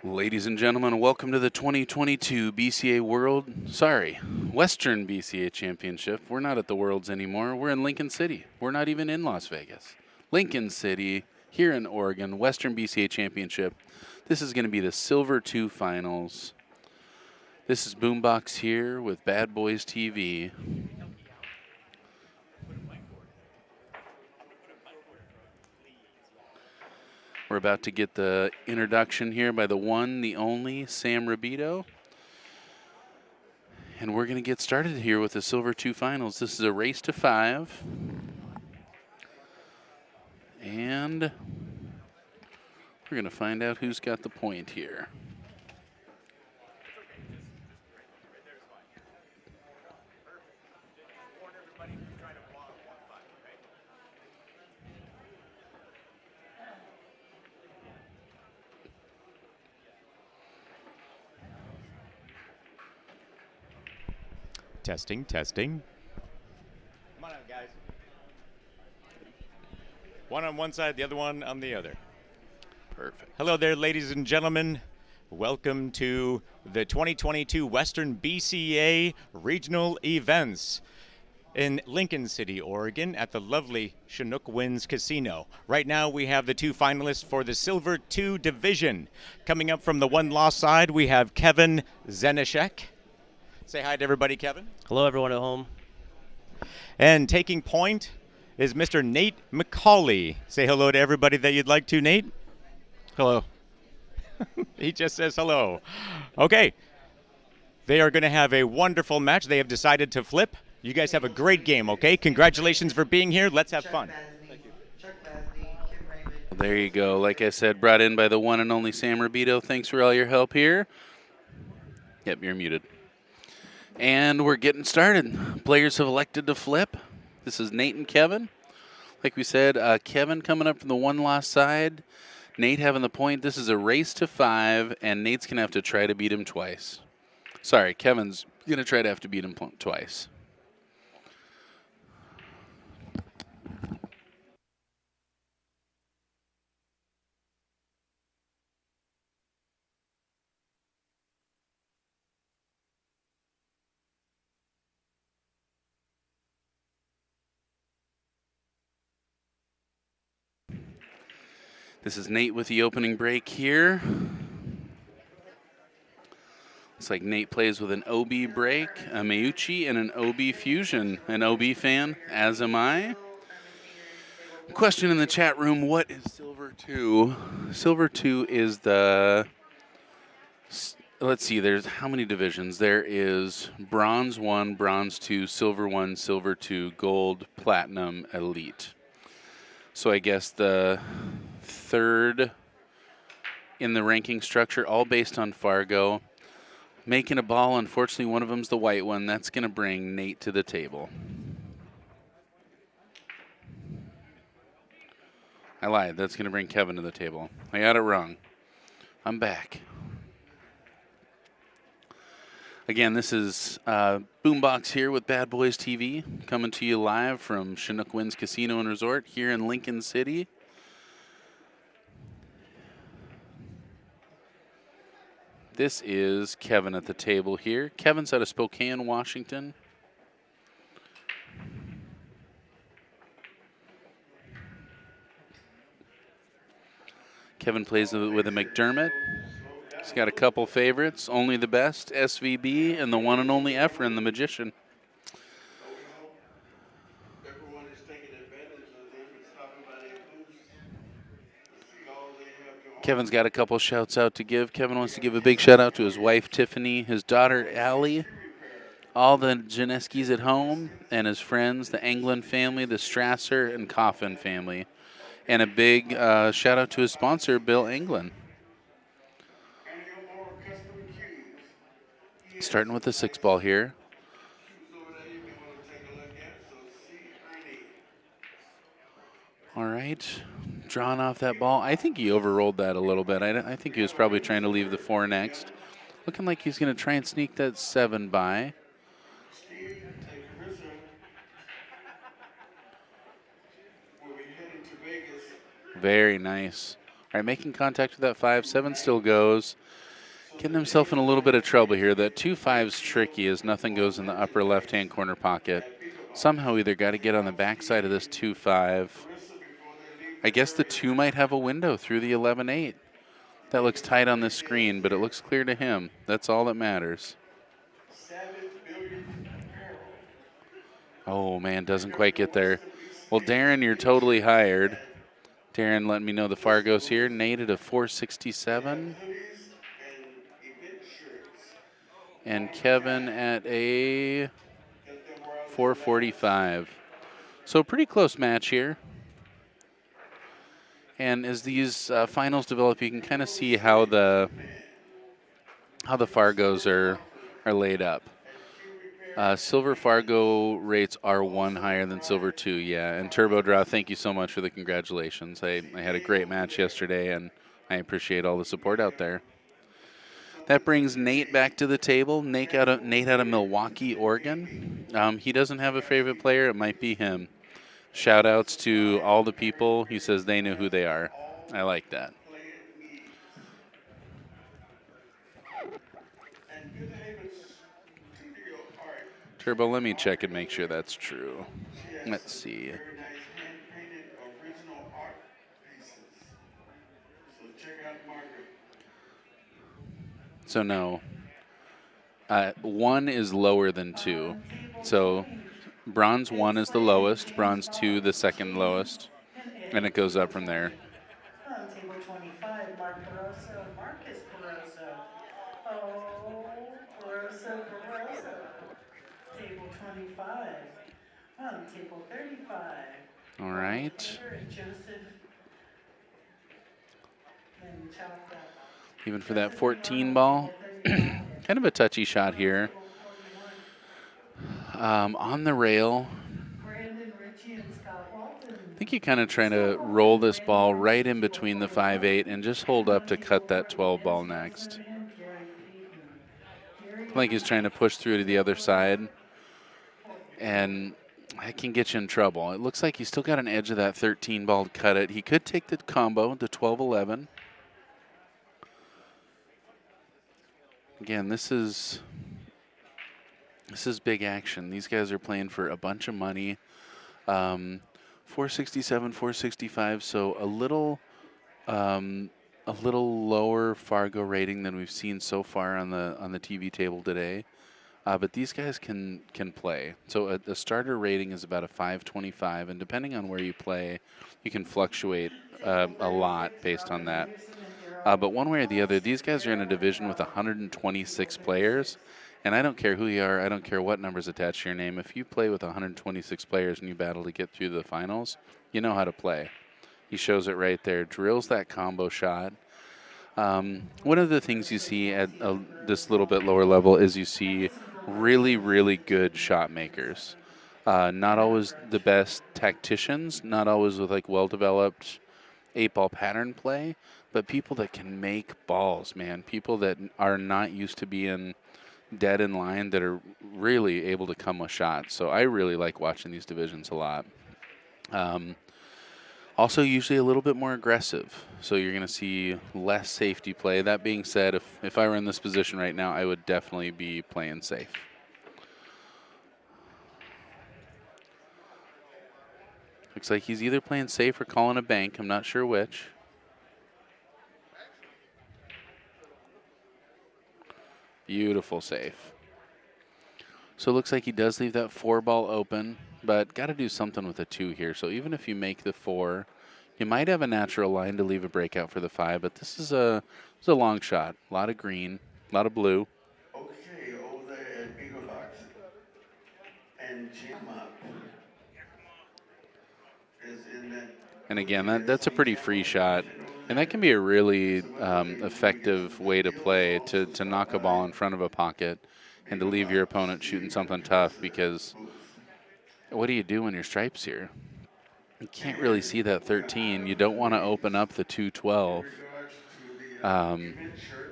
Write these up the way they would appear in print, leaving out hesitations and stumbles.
Ladies and gentlemen, welcome to the 2022 Western BCA Championship. We're not at the Worlds anymore. We're in Lincoln City. We're not even in Las Vegas. Lincoln City, here in Oregon, Western BCA Championship. This is going to be the Silver 2 Finals. This is Boombox here with Bad Boys TV. We're about to get the introduction here by the one, the only, Sam Rabito. And we're going to get started here with the Silver 2 Finals. This is a race to 5. And we're going to find out who's got the point here. Testing, testing. Come on out, guys. One on one side, the other one on the other. Perfect. Hello there, ladies and gentlemen. Welcome to the 2022 Western BCA Regional Events in Lincoln City, Oregon at the lovely Chinook Winds Casino. Right now we have the 2 finalists for the Silver 2 division. Coming up from the one-loss side, we have Kevin Zenishek. Say hi to everybody, Kevin. Hello, everyone at home. And taking point is Mr. Nate McCauley. Say hello to everybody that you'd like to, Nate. Hello. He just says hello. Okay. They are going to have a wonderful match. They have decided to flip. You guys have a great game, okay? Congratulations for being here. Let's have fun. There you go. Like I said, brought in by the one and only Sam Rabito. Thanks for all your help here. Yep, you're muted. And we're getting started. Players have elected to flip. This is Nate and Kevin. Like we said, Kevin coming up from the one-loss side. Nate having the point. This is a race to 5, and Nate's going to have to try to beat him twice. Sorry, Kevin's going to try to have to beat him twice. This is Nate with the opening break here. Looks like Nate plays with an OB break, a Meucci, and an OB fusion. An OB fan, as am I. Question in the chat room, what is Silver 2? Silver 2 is the, let's see, there's how many divisions? There is Bronze 1, Bronze 2, Silver 1, Silver 2, Gold, Platinum, Elite. So I guess the third in the ranking structure, all based on Fargo. Making a ball, unfortunately, one of them's the white one. That's going to bring Nate to the table. I lied. That's going to bring Kevin to the table. I got it wrong. I'm back. Again, this is Boombox here with Bad Boys TV, coming to you live from Chinook Winds Casino and Resort here in Lincoln City. This is Kevin at the table here. Kevin's out of Spokane, Washington. Kevin plays with a McDermott. He's got a couple favorites, Only the Best, SVB, and the one and only Efren, the Magician. Kevin's got a couple shouts out to give. Kevin wants to give a big shout out to his wife, Tiffany, his daughter, Allie, all the Janeskis at home, and his friends, the Anglin family, the Strasser and Coffin family. And a big shout out to his sponsor, Bill Anglin. Starting with the 6-ball here. All right, drawing off that ball. I think he overrolled that a little bit. I think he was probably trying to leave the 4 next. Looking like he's going to try and sneak that 7 by. Very nice. right, making contact with that 5-7 still goes. Getting himself in a little bit of trouble here. That 2-5's tricky as nothing goes in the upper left-hand corner pocket. Somehow either got to get on the backside of this 2-5. I guess the 2 might have a window through the 11-8. That looks tight on the screen, but it looks clear to him. That's all that matters. Oh, man, doesn't quite get there. Well, Darren, you're totally hired. Darren letting me know the Fargo's here. Nate at a 467. And Kevin at a 445. So pretty close match here. And as these finals develop, you can kind of see how the Fargos are laid up. Silver Fargo rates are 1 higher than Silver 2, yeah. And Turbo Draw, thank you so much for the congratulations. I had a great match yesterday, and I appreciate all the support out there. That brings Nate back to the table. Nate out of Milwaukee, Oregon. He doesn't have a favorite player. It might be him. Shout outs to all the people. He says they know who they are. I like that. Turbo, let me check and make sure that's true. Let's see. So no. 1 is lower than 2. So bronze 1 is the lowest, bronze 2 the second lowest, and it goes up from there. On table 25, Mark Barroso, Marcus Barroso. Oh, Barroso. Table 25. On table 35. All right. Joseph. Then chopped up. Even for that 14 ball. Kind of a touchy shot here. On the rail. I think you're kind of trying to roll this ball right in between the 5-8 and just hold up to cut that 12 ball next. Like he's trying to push through to the other side. And that can get you in trouble. It looks like he's still got an edge of that 13 ball to cut it. He could take the combo to 12-11. Again, this is big action. These guys are playing for a bunch of money. 467, 465, so a little lower Fargo rating than we've seen so far on the TV table today. But these guys can play. So a starter rating is about a 525, and depending on where you play, you can fluctuate a lot based on that. But one way or the other, these guys are in a division with 126 players, and I don't care who you are, I don't care what number's attached to your name. If you play with 126 players and you battle to get through the finals, you know how to play. He shows it right there, drills that combo shot. One of the things you see at this little bit lower level is you see really, really good shot makers. Not always the best tacticians, not always with like well-developed 8-ball pattern play, but people that can make balls, man. People that are not used to being dead in line that are really able to come with shots. So I really like watching these divisions a lot. Also usually a little bit more aggressive. So you're going to see less safety play. That being said, if I were in this position right now, I would definitely be playing safe. Looks like he's either playing safe or calling a bank. I'm not sure which. Beautiful safe. So it looks like he does leave that 4 ball open, but got to do something with a 2 here. So even if you make the 4, you might have a natural line to leave a breakout for the 5, but this is a long shot. A lot of green, a lot of blue. Okay, over there at Eagle Box and Jam Up is in that. And again, that's a pretty free shot. And that can be a really effective way to play, to knock a ball in front of a pocket and to leave your opponent shooting something tough, because what do you do when your stripes here? You can't really see that 13. You don't want to open up the 212.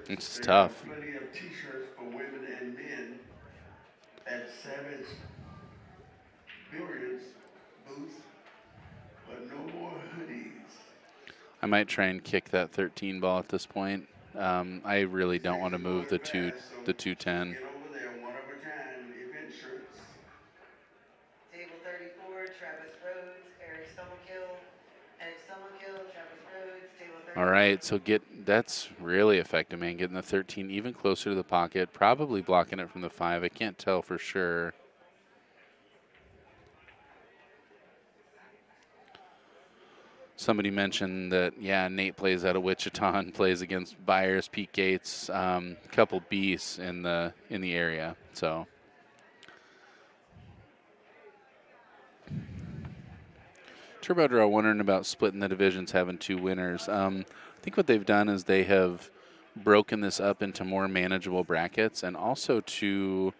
It's tough. Plenty of t-shirts for women and men at Savage Billiards booth, but no more hoodies. I might try and kick that 13 ball at this point. I really don't want to move the the 210. Get over there, one of a kind event shirts. Table 34, Travis Rhodes, Eric Summerkill. Eric Summerkill, Travis Rhodes, table 34. All right, so that's really effective, man. Getting the 13 even closer to the pocket, probably blocking it from the 5. I can't tell for sure. Somebody mentioned that, yeah, Nate plays out of Wichita and plays against Byers, Pete Gates, a couple beasts in the area. So Turbo Draw wondering about splitting the divisions, having 2 winners. I think what they've done is they have broken this up into more manageable brackets, and also to,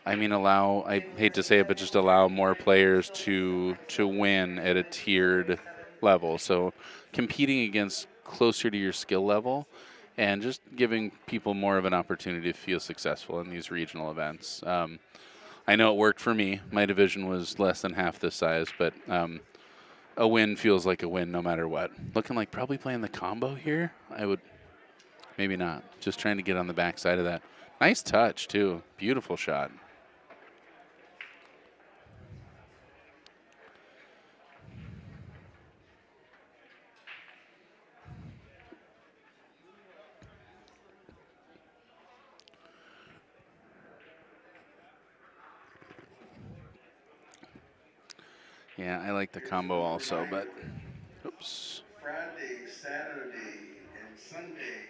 I mean, allow, I hate to say it, but just allow more players to win at a tiered level. So competing against closer to your skill level and just giving people more of an opportunity to feel successful in these regional events. I know it worked for me. My division was less than half this size, but a win feels like a win no matter what. Looking like probably playing the combo here. I would, maybe not. Just trying to get on the back side of that. Nice touch, too. Beautiful shot. Yeah, I like the combo also, but oops. Friday, Saturday, and Sunday.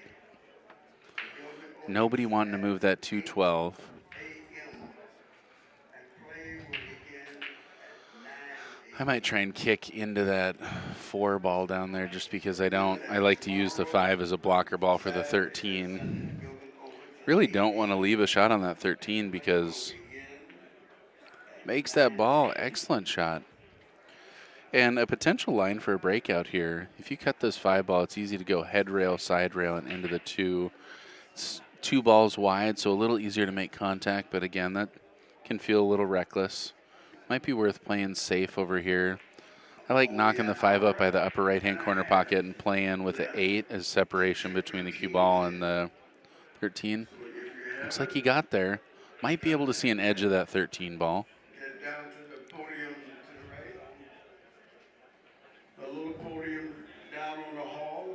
Nobody wanting to move that 212. a.m. and play will begin at 9 I might try and kick into that 4 ball down there just because I like to use the 5 as a blocker ball for the 13. Really don't want to leave a shot on that 13 because makes that ball excellent shot. And a potential line for a breakout here. If you cut this 5 ball, it's easy to go head rail, side rail, and into the 2. It's 2 balls wide, so a little easier to make contact, but again, that can feel a little reckless. Might be worth playing safe over here. I like knocking the 5 up by the upper right-hand corner pocket and playing with the 8 as separation between the cue ball and the 13. Looks like he got there. Might be able to see an edge of that 13 ball. Get down to the podium to the right. The little podium down on the hall.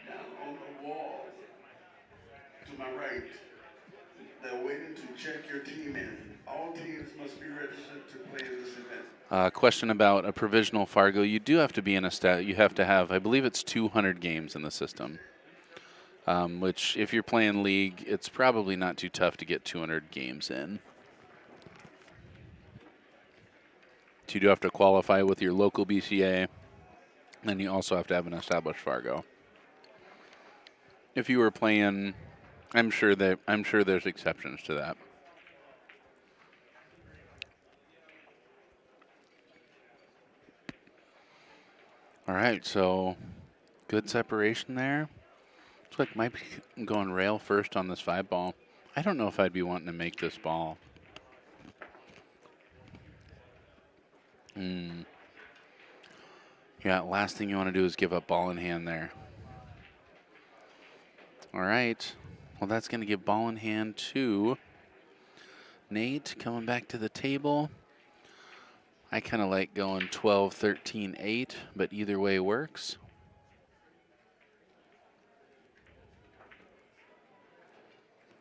Down on the wall. To my right. They're waiting to check your team in. All teams must be registered to play in this event. Question about a provisional Fargo. You do have to be in a stat. You have to have, I believe it's 200 games in the system. Which, if you're playing league, it's probably not too tough to get 200 games in. So you do have to qualify with your local BCA. Then you also have to have an established Fargo. If you were playing, I'm sure there's exceptions to that. All right, so good separation there. Looks like might be going rail first on this 5 ball. I don't know if I'd be wanting to make this ball. Yeah, last thing you want to do is give up ball in hand there. All right. Well, that's going to give ball in hand to Nate coming back to the table. I kind of like going 12, 13, 8, but either way works.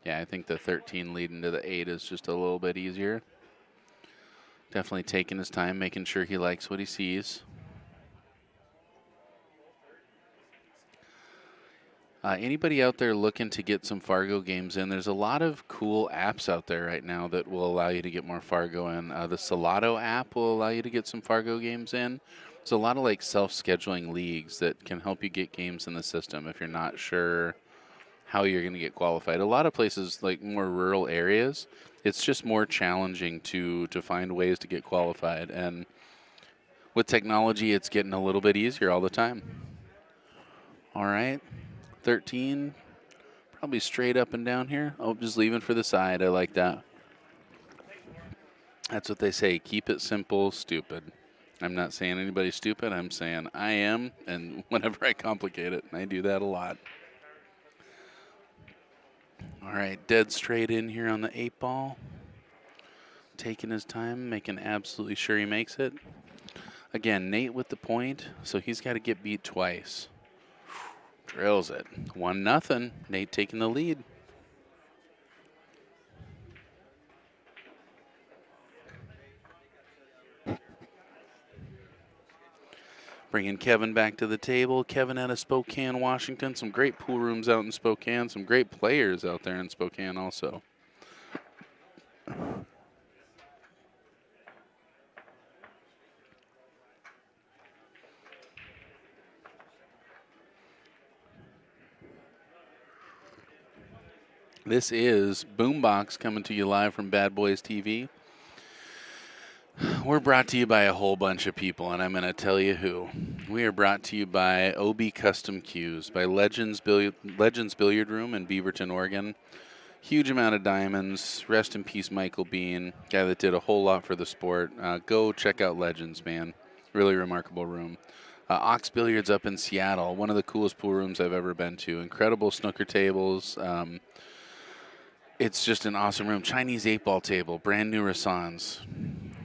Yeah, I think the 13 leading to the 8 is just a little bit easier. Definitely taking his time, making sure he likes what he sees. Anybody out there looking to get some Fargo games in, there's a lot of cool apps out there right now that will allow you to get more Fargo in. The Salado app will allow you to get some Fargo games in. There's a lot of like self-scheduling leagues that can help you get games in the system if you're not sure how you're going to get qualified. A lot of places, like more rural areas, it's just more challenging to find ways to get qualified. And with technology, it's getting a little bit easier all the time. All right. 13, probably straight up and down here. Oh, just leaving for the side. I like that. That's what they say. Keep it simple, stupid. I'm not saying anybody's stupid. I'm saying I am, and whenever I complicate it, and I do that a lot. All right, dead straight in here on the 8-ball. Taking his time, making absolutely sure he makes it. Again, Nate with the point, so he's got to get beat twice. Drills it. 1-0. Nate taking the lead. Bringing Kevin back to the table. Kevin out of Spokane, Washington. Some great pool rooms out in Spokane. Some great players out there in Spokane also. This is Boombox coming to you live from Bad Boys TV. We're brought to you by a whole bunch of people, and I'm going to tell you who. We are brought to you by OB Custom Cues, by Legends Billiard Room in Beaverton, Oregon. Huge amount of diamonds. Rest in peace, Michael Bean, guy that did a whole lot for the sport. Go check out Legends, man. Really remarkable room. Ox Billiards up in Seattle, one of the coolest pool rooms I've ever been to. Incredible snooker tables. It's just an awesome room. Chinese 8-ball table, brand new Rassans.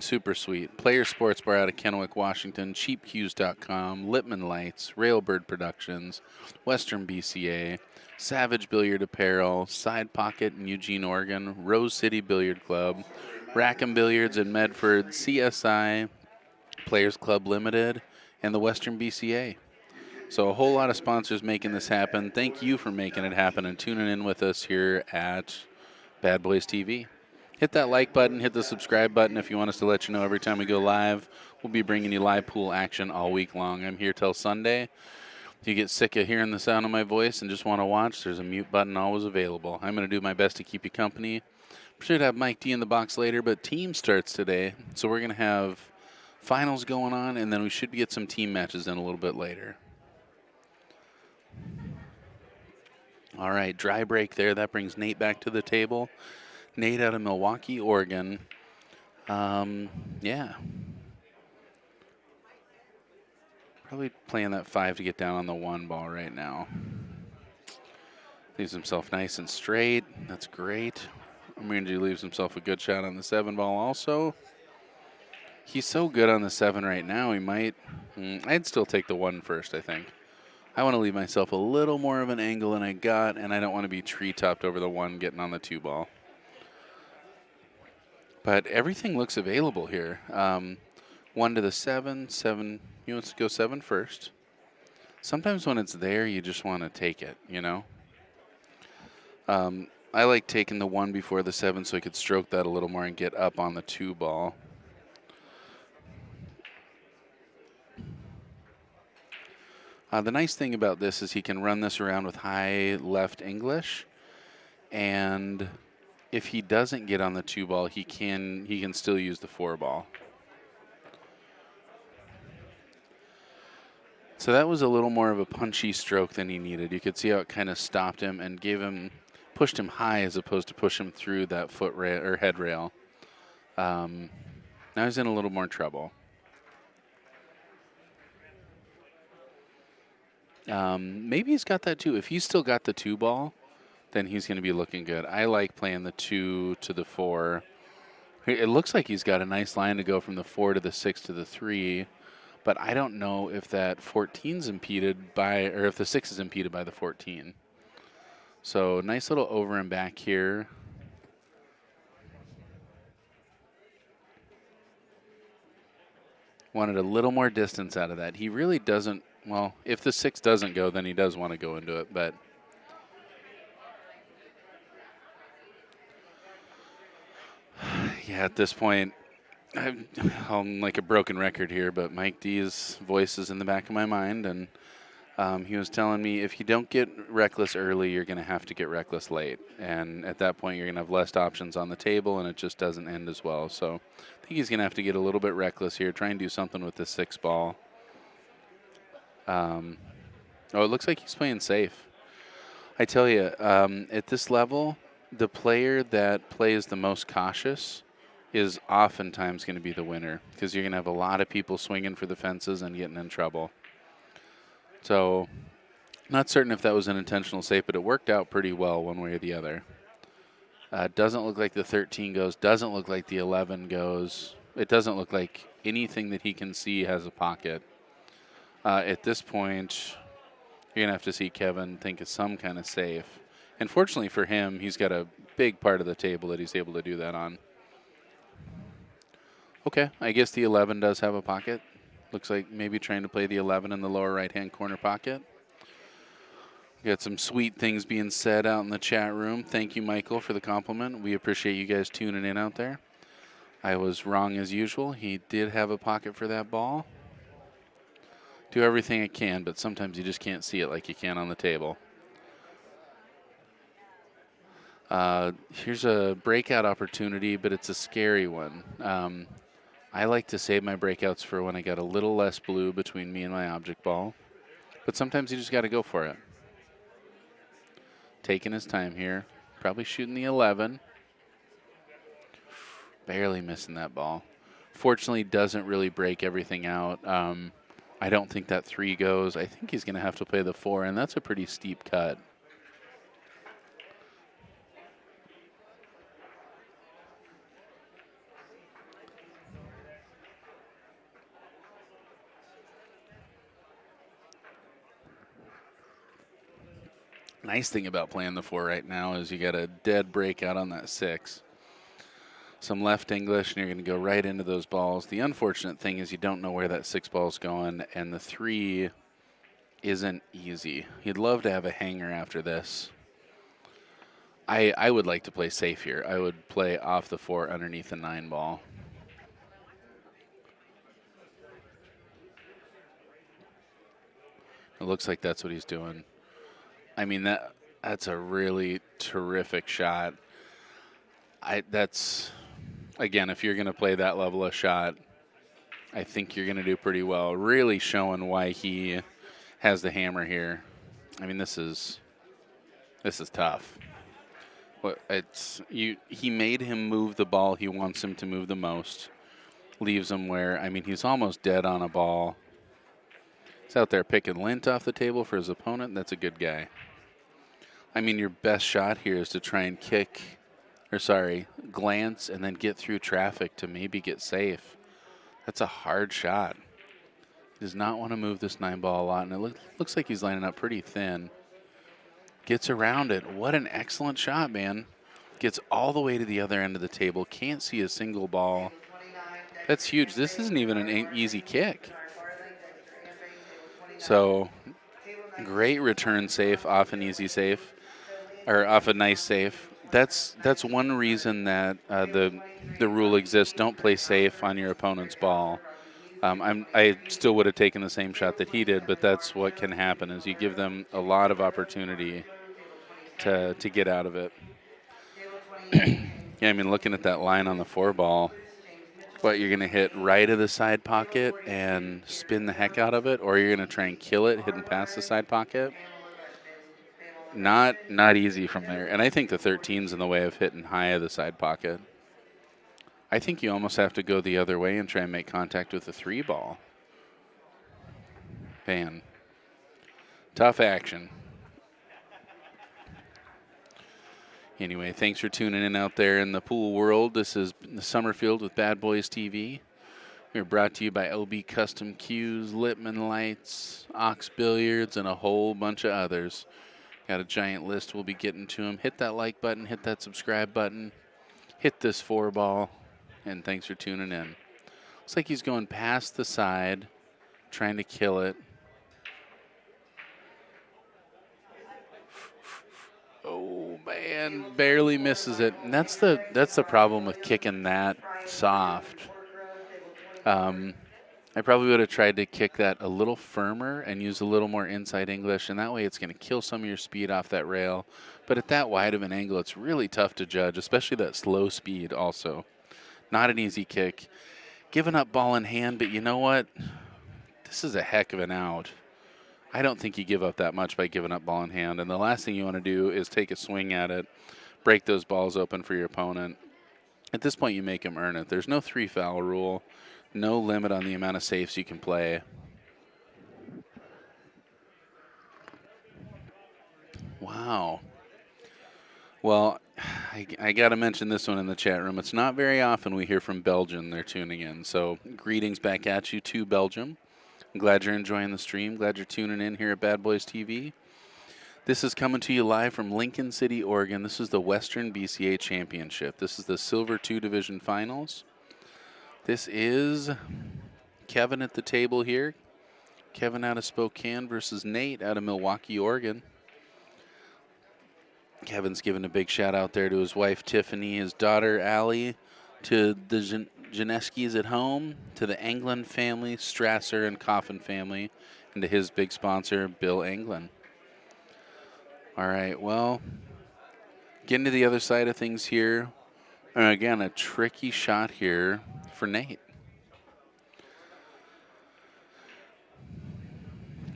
Super sweet. Player Sports Bar out of Kennewick, Washington. CheapCues.com. Lippman Lights. Railbird Productions. Western BCA. Savage Billiard Apparel. Side Pocket in Eugene, Oregon. Rose City Billiard Club. Rackham Billiards in Medford. CSI. Players Club Limited. And the Western BCA. So a whole lot of sponsors making this happen. Thank you for making it happen and tuning in with us here at Bad Boys TV. Hit that like button, hit the subscribe button if you want us to let you know every time we go live. We'll be bringing you live pool action all week long. I'm here till Sunday. If you get sick of hearing the sound of my voice and just want to watch, there's a mute button always available. I'm going to do my best to keep you company. Should have Mike D in the box later, but team starts today. So we're going to have finals going on, and then we should get some team matches in a little bit later. All right, dry break there. That brings Nate back to the table. Nate out of Milwaukee, Oregon. Yeah. Probably playing that 5 to get down on the 1 ball right now. Leaves himself nice and straight. That's great. Amundi leaves himself a good shot on the 7 ball also. He's so good on the 7 right now, he might. I'd still take the 1 first, I think. I want to leave myself a little more of an angle than I got, and I don't want to be tree-topped over the 1 getting on the 2 ball. But everything looks available here. 1 to the 7, 7. He wants to go 7 first. Sometimes when it's there, you just want to take it, you know? I like taking the 1 before the 7 so I could stroke that a little more and get up on the 2 ball. The nice thing about this is he can run this around with high left English, and if he doesn't get on the 2 ball, he can still use the 4 ball. So that was a little more of a punchy stroke than he needed. You could see how it kind of stopped him and pushed him high as opposed to push him through that foot rail or head rail. Now he's in a little more trouble. Maybe he's got that too. If he's still got the 2 ball, then he's going to be looking good. I like playing the 2 to the 4. It looks like he's got a nice line to go from the 4 to the 6 to the 3, but I don't know if that 14's impeded by, or if the 6 is impeded by the 14. So nice little over and back here. Wanted a little more distance out of that. He really doesn't, well, if the 6 doesn't go, then he does want to go into it, but yeah, at this point, I'm like a broken record here, but Mike D's voice is in the back of my mind, and he was telling me if you don't get reckless early, you're going to have to get reckless late. And at that point, you're going to have less options on the table, and it just doesn't end as well. So I think he's going to have to get a little bit reckless here, try and do something with the 6 ball. Oh, it looks like he's playing safe. I tell you, at this level, the player that plays the most cautious is oftentimes going to be the winner because you're going to have a lot of people swinging for the fences and getting in trouble. So, not certain if that was an intentional save, but it worked out pretty well one way or the other. Doesn't look like the 13 goes. Doesn't look like the 11 goes. It doesn't look like anything that he can see has a pocket. At this point, you're going to have to see Kevin think of some kind of safe. And fortunately for him, he's got a big part of the table that he's able to do that on. Okay, I guess the 11 does have a pocket. Looks like maybe trying to play the 11 in the lower right-hand corner pocket. Got some sweet things being said out in the chat room. Thank you, Michael, for the compliment. We appreciate you guys tuning in out there. I was wrong as usual. He did have a pocket for that ball. Do everything I can, but sometimes you just can't see it like you can on the table. Here's a breakout opportunity, but it's a scary one. I like to save my breakouts for when I got a little less blue between me and my object ball. But sometimes you just got to go for it. Taking his time here. Probably shooting the 11. Barely missing that ball. Fortunately, doesn't really break everything out. I don't think that 3 goes. I think he's going to have to play the 4, and that's a pretty steep cut. Nice thing about playing the 4 right now is you got a dead breakout on that 6. Some left English, and you're going to go right into those balls. The unfortunate thing is you don't know where that 6 ball's going, and the 3 isn't easy. You'd love to have a hanger after this. I would like to play safe here. I would play off the 4 underneath the 9 ball. It looks like that's what he's doing. I mean, that's a really terrific shot. That's, again, if you're going to play that level of shot, I think you're going to do pretty well. Really showing why he has the hammer here. I mean, this is tough. He made him move the ball he wants him to move the most. Leaves him where, I mean, he's almost dead on a ball. He's out there picking lint off the table for his opponent. That's a good guy. I mean, your best shot here is to try and glance and then get through traffic to maybe get safe. That's a hard shot. He does not want to move this 9 ball a lot, and it looks like he's lining up pretty thin. Gets around it. What an excellent shot, man. Gets all the way to the other end of the table. Can't see a single ball. That's huge. This isn't even an easy kick. So, great return safe off an easy safe, or off a nice safe. That's one reason that the rule exists. Don't play safe on your opponent's ball. I still would have taken the same shot that he did, but that's what can happen is you give them a lot of opportunity to get out of it. Yeah, I mean, looking at that line on the 4 ball, what, you're going to hit right of the side pocket and spin the heck out of it, or you're going to try and kill it hitting past the side pocket? Not easy from there. And I think the 13's in the way of hitting high of the side pocket. I think you almost have to go the other way and try and make contact with the 3 ball. Man, tough action. Anyway, thanks for tuning in out there in the pool world. This is the Summerfield with Bad Boys TV. We're brought to you by OB Custom Cues, Lippman Lights, Ox Billiards, and a whole bunch of others. Got a giant list. We'll be getting to them. Hit that like button. Hit that subscribe button. Hit this 4 ball. And thanks for tuning in. Looks like he's going past the side, trying to kill it. Oh man, barely misses it. And that's the problem with kicking that soft. I probably would have tried to kick that a little firmer and use a little more inside English, and that way it's going to kill some of your speed off that rail. But at that wide of an angle, it's really tough to judge, especially that slow speed also. Not an easy kick. Giving up ball in hand, but you know what? This is a heck of an out. I don't think you give up that much by giving up ball in hand. And the last thing you want to do is take a swing at it, break those balls open for your opponent. At this point, you make him earn it. There's no 3-foul rule, no limit on the amount of safes you can play. Wow. Well, I got to mention this one in the chat room. It's not very often we hear from Belgium. They're tuning in. So greetings back at you to Belgium. I'm glad you're enjoying the stream. Glad you're tuning in here at Bad Boys TV. This is coming to you live from Lincoln City, Oregon. This is the Western BCA Championship. This is the Silver 2 Division Finals. This is Kevin at the table here. Kevin out of Spokane versus Nate out of Milwaukee, Oregon. Kevin's giving a big shout out there to his wife Tiffany, his daughter Allie, to the Janeskis at home, to the Anglin family, Strasser and Coffin family, and to his big sponsor, Bill Anglin. All right, well, getting to the other side of things here. And again, a tricky shot here for Nate.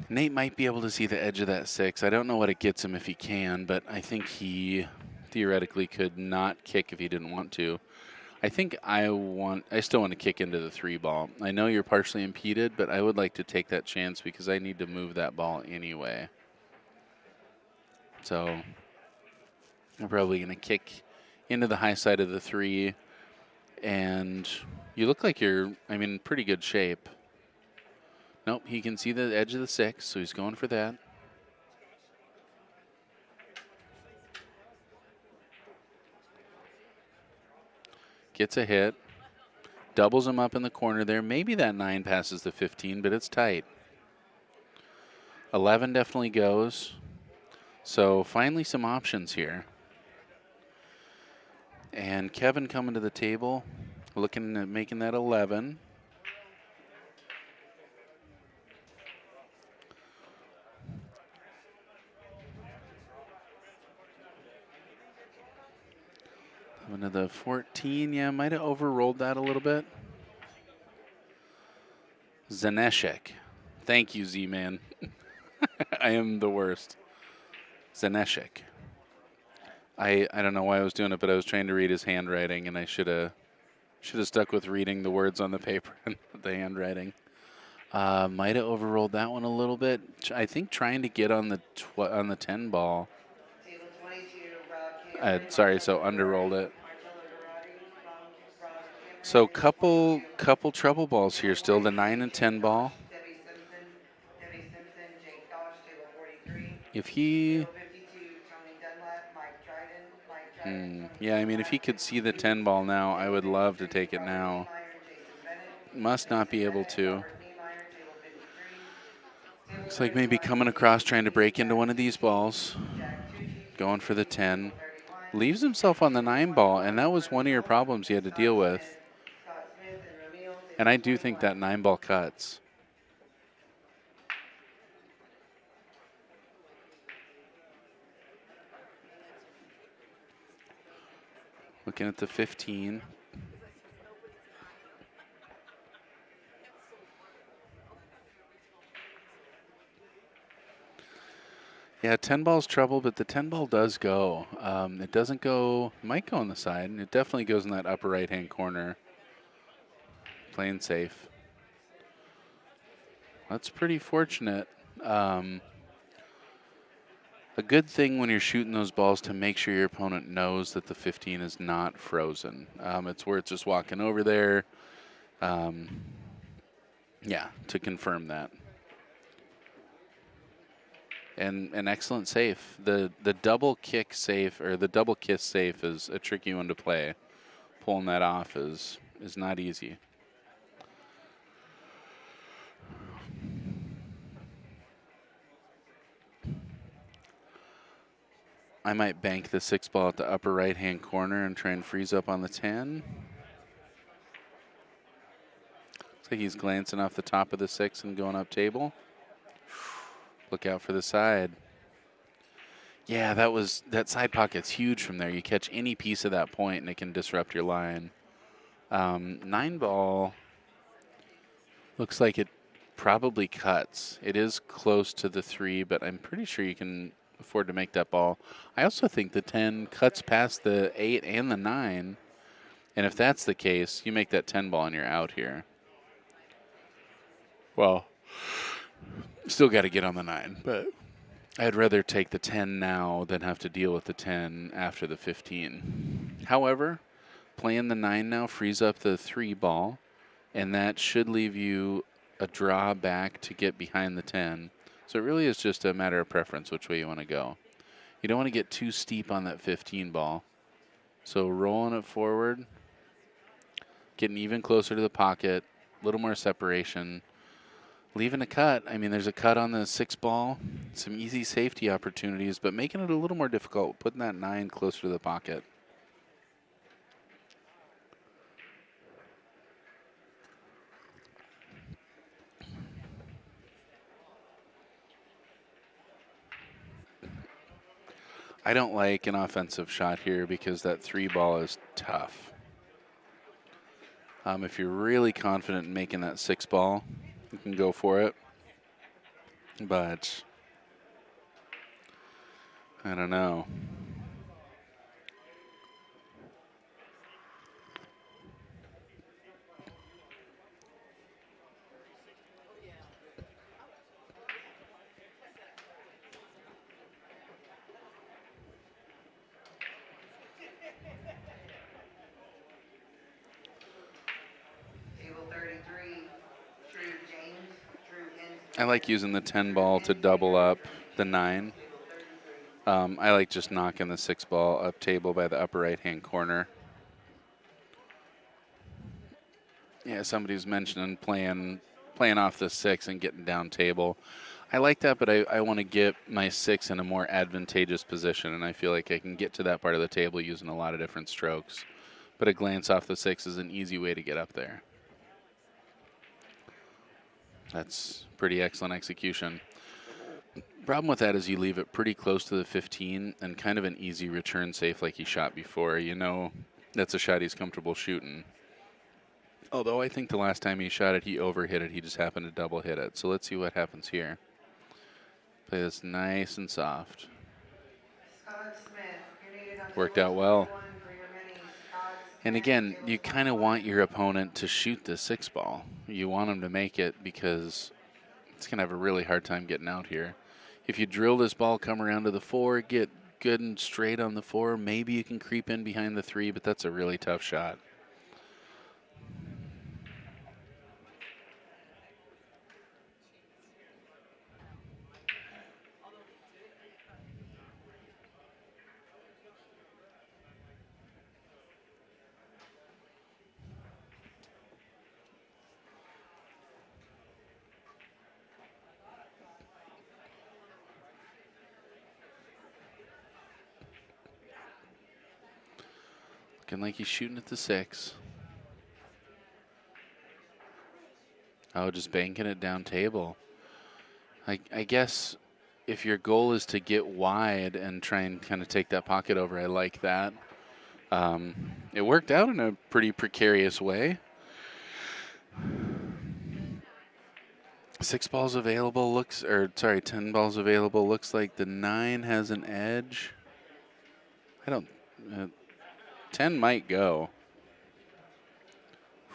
Nate might be able to see the edge of that 6. I don't know what it gets him if he can, but I think he theoretically could not kick if he didn't want to. I think I still want to kick into the 3 ball. I know you're partially impeded, but I would like to take that chance because I need to move that ball anyway. So I'm probably going to kick into the high side of the 3, and you look like you're, in pretty good shape. Nope, he can see the edge of the 6, so he's going for that. Gets a hit. Doubles him up in the corner there. Maybe that 9 passes the 15, but it's tight. 11 definitely goes. So finally some options here. And Kevin coming to the table, looking at making that 11. Into the 14, yeah, might have overrolled that a little bit. Zenishek. Thank you, Z-Man. I am the worst. Zenishek. I don't know why I was doing it, but I was trying to read his handwriting, and I should have stuck with reading the words on the paper and the handwriting. Might have overrolled that one a little bit. I think trying to get on the 10 ball. Sorry, so underrolled it. So couple trouble balls here still. The 9 and 10 ball. If he, yeah, if he could see the 10 ball now, I would love to take it now. Must not be able to. Looks like maybe coming across trying to break into one of these balls. Going for the 10. Leaves himself on the 9 ball, and that was one of your problems you had to deal with. And I do think that 9 ball cuts. Looking at the 15. Yeah, 10 ball's trouble, but the 10 ball does go. It doesn't go, might go on the side, and it definitely goes in that upper right-hand corner. Playing safe. That's pretty fortunate. A good thing when you're shooting those balls to make sure your opponent knows that the 15 is not frozen. It's where it's just walking over there. Yeah, to confirm that. And an excellent safe. The double kick safe, or the double kiss safe, is a tricky one to play. Pulling that off is not easy. I might bank the 6 ball at the upper right-hand corner and try and freeze up on the 10. Looks like he's glancing off the top of the 6 and going up table. Look out for the side. Yeah, that side pocket's huge from there. You catch any piece of that point and it can disrupt your line. 9 ball looks like it probably cuts. It is close to the 3, but I'm pretty sure you can afford to make that ball. I also think the 10 cuts past the 8 and the 9 And if that's the case, you make that 10 ball and you're out here. Well, still got to get on the 9, but I'd rather take the 10 now than have to deal with the 10 after the 15. However, playing the 9 now frees up the 3 ball, and that should leave you a draw back to get behind the 10. So it really is just a matter of preference which way you want to go. You don't want to get too steep on that 15 ball. So rolling it forward, getting even closer to the pocket, a little more separation. Leaving a cut. I mean, there's a cut on the 6 ball, some easy safety opportunities, but making it a little more difficult, putting that 9 closer to the pocket. I don't like an offensive shot here because that 3 ball is tough. If you're really confident in making that 6 ball, you can go for it. But I don't know. Table 33, Drew James, Drew Henson. I like using the 10 ball to double up the 9. Table 33. I like just knocking the 6 ball up table by the upper right-hand corner. Yeah, somebody's mentioning playing off the 6 and getting down table. I like that, but I want to get my 6 in a more advantageous position, and I feel like I can get to that part of the table using a lot of different strokes. But a glance off the 6 is an easy way to get up there. That's pretty excellent execution. Problem with that is you leave it pretty close to the 15 and kind of an easy return safe like he shot before. You know that's a shot he's comfortable shooting. Although I think the last time he shot it, he overhit it. He just happened to double hit it. So let's see what happens here. Play this nice and soft. Scott Smith, you're needed on Worked table out well. 21 for your minis. Scott And Smith, again, table you kind of 21. want your opponent to shoot the 6 ball. You want him to make it because it's going to have a really hard time getting out here. If you drill this ball, come around to the 4, get good and straight on the 4, maybe you can creep in behind the 3, but that's a really tough shot. Looking like he's shooting at the 6. Oh, just banking it down table. I guess if your goal is to get wide and try and kind of take that pocket over, I like that. It worked out in a pretty precarious way. 6 balls available 10 balls available. Looks like the 9 has an edge. 10 might go.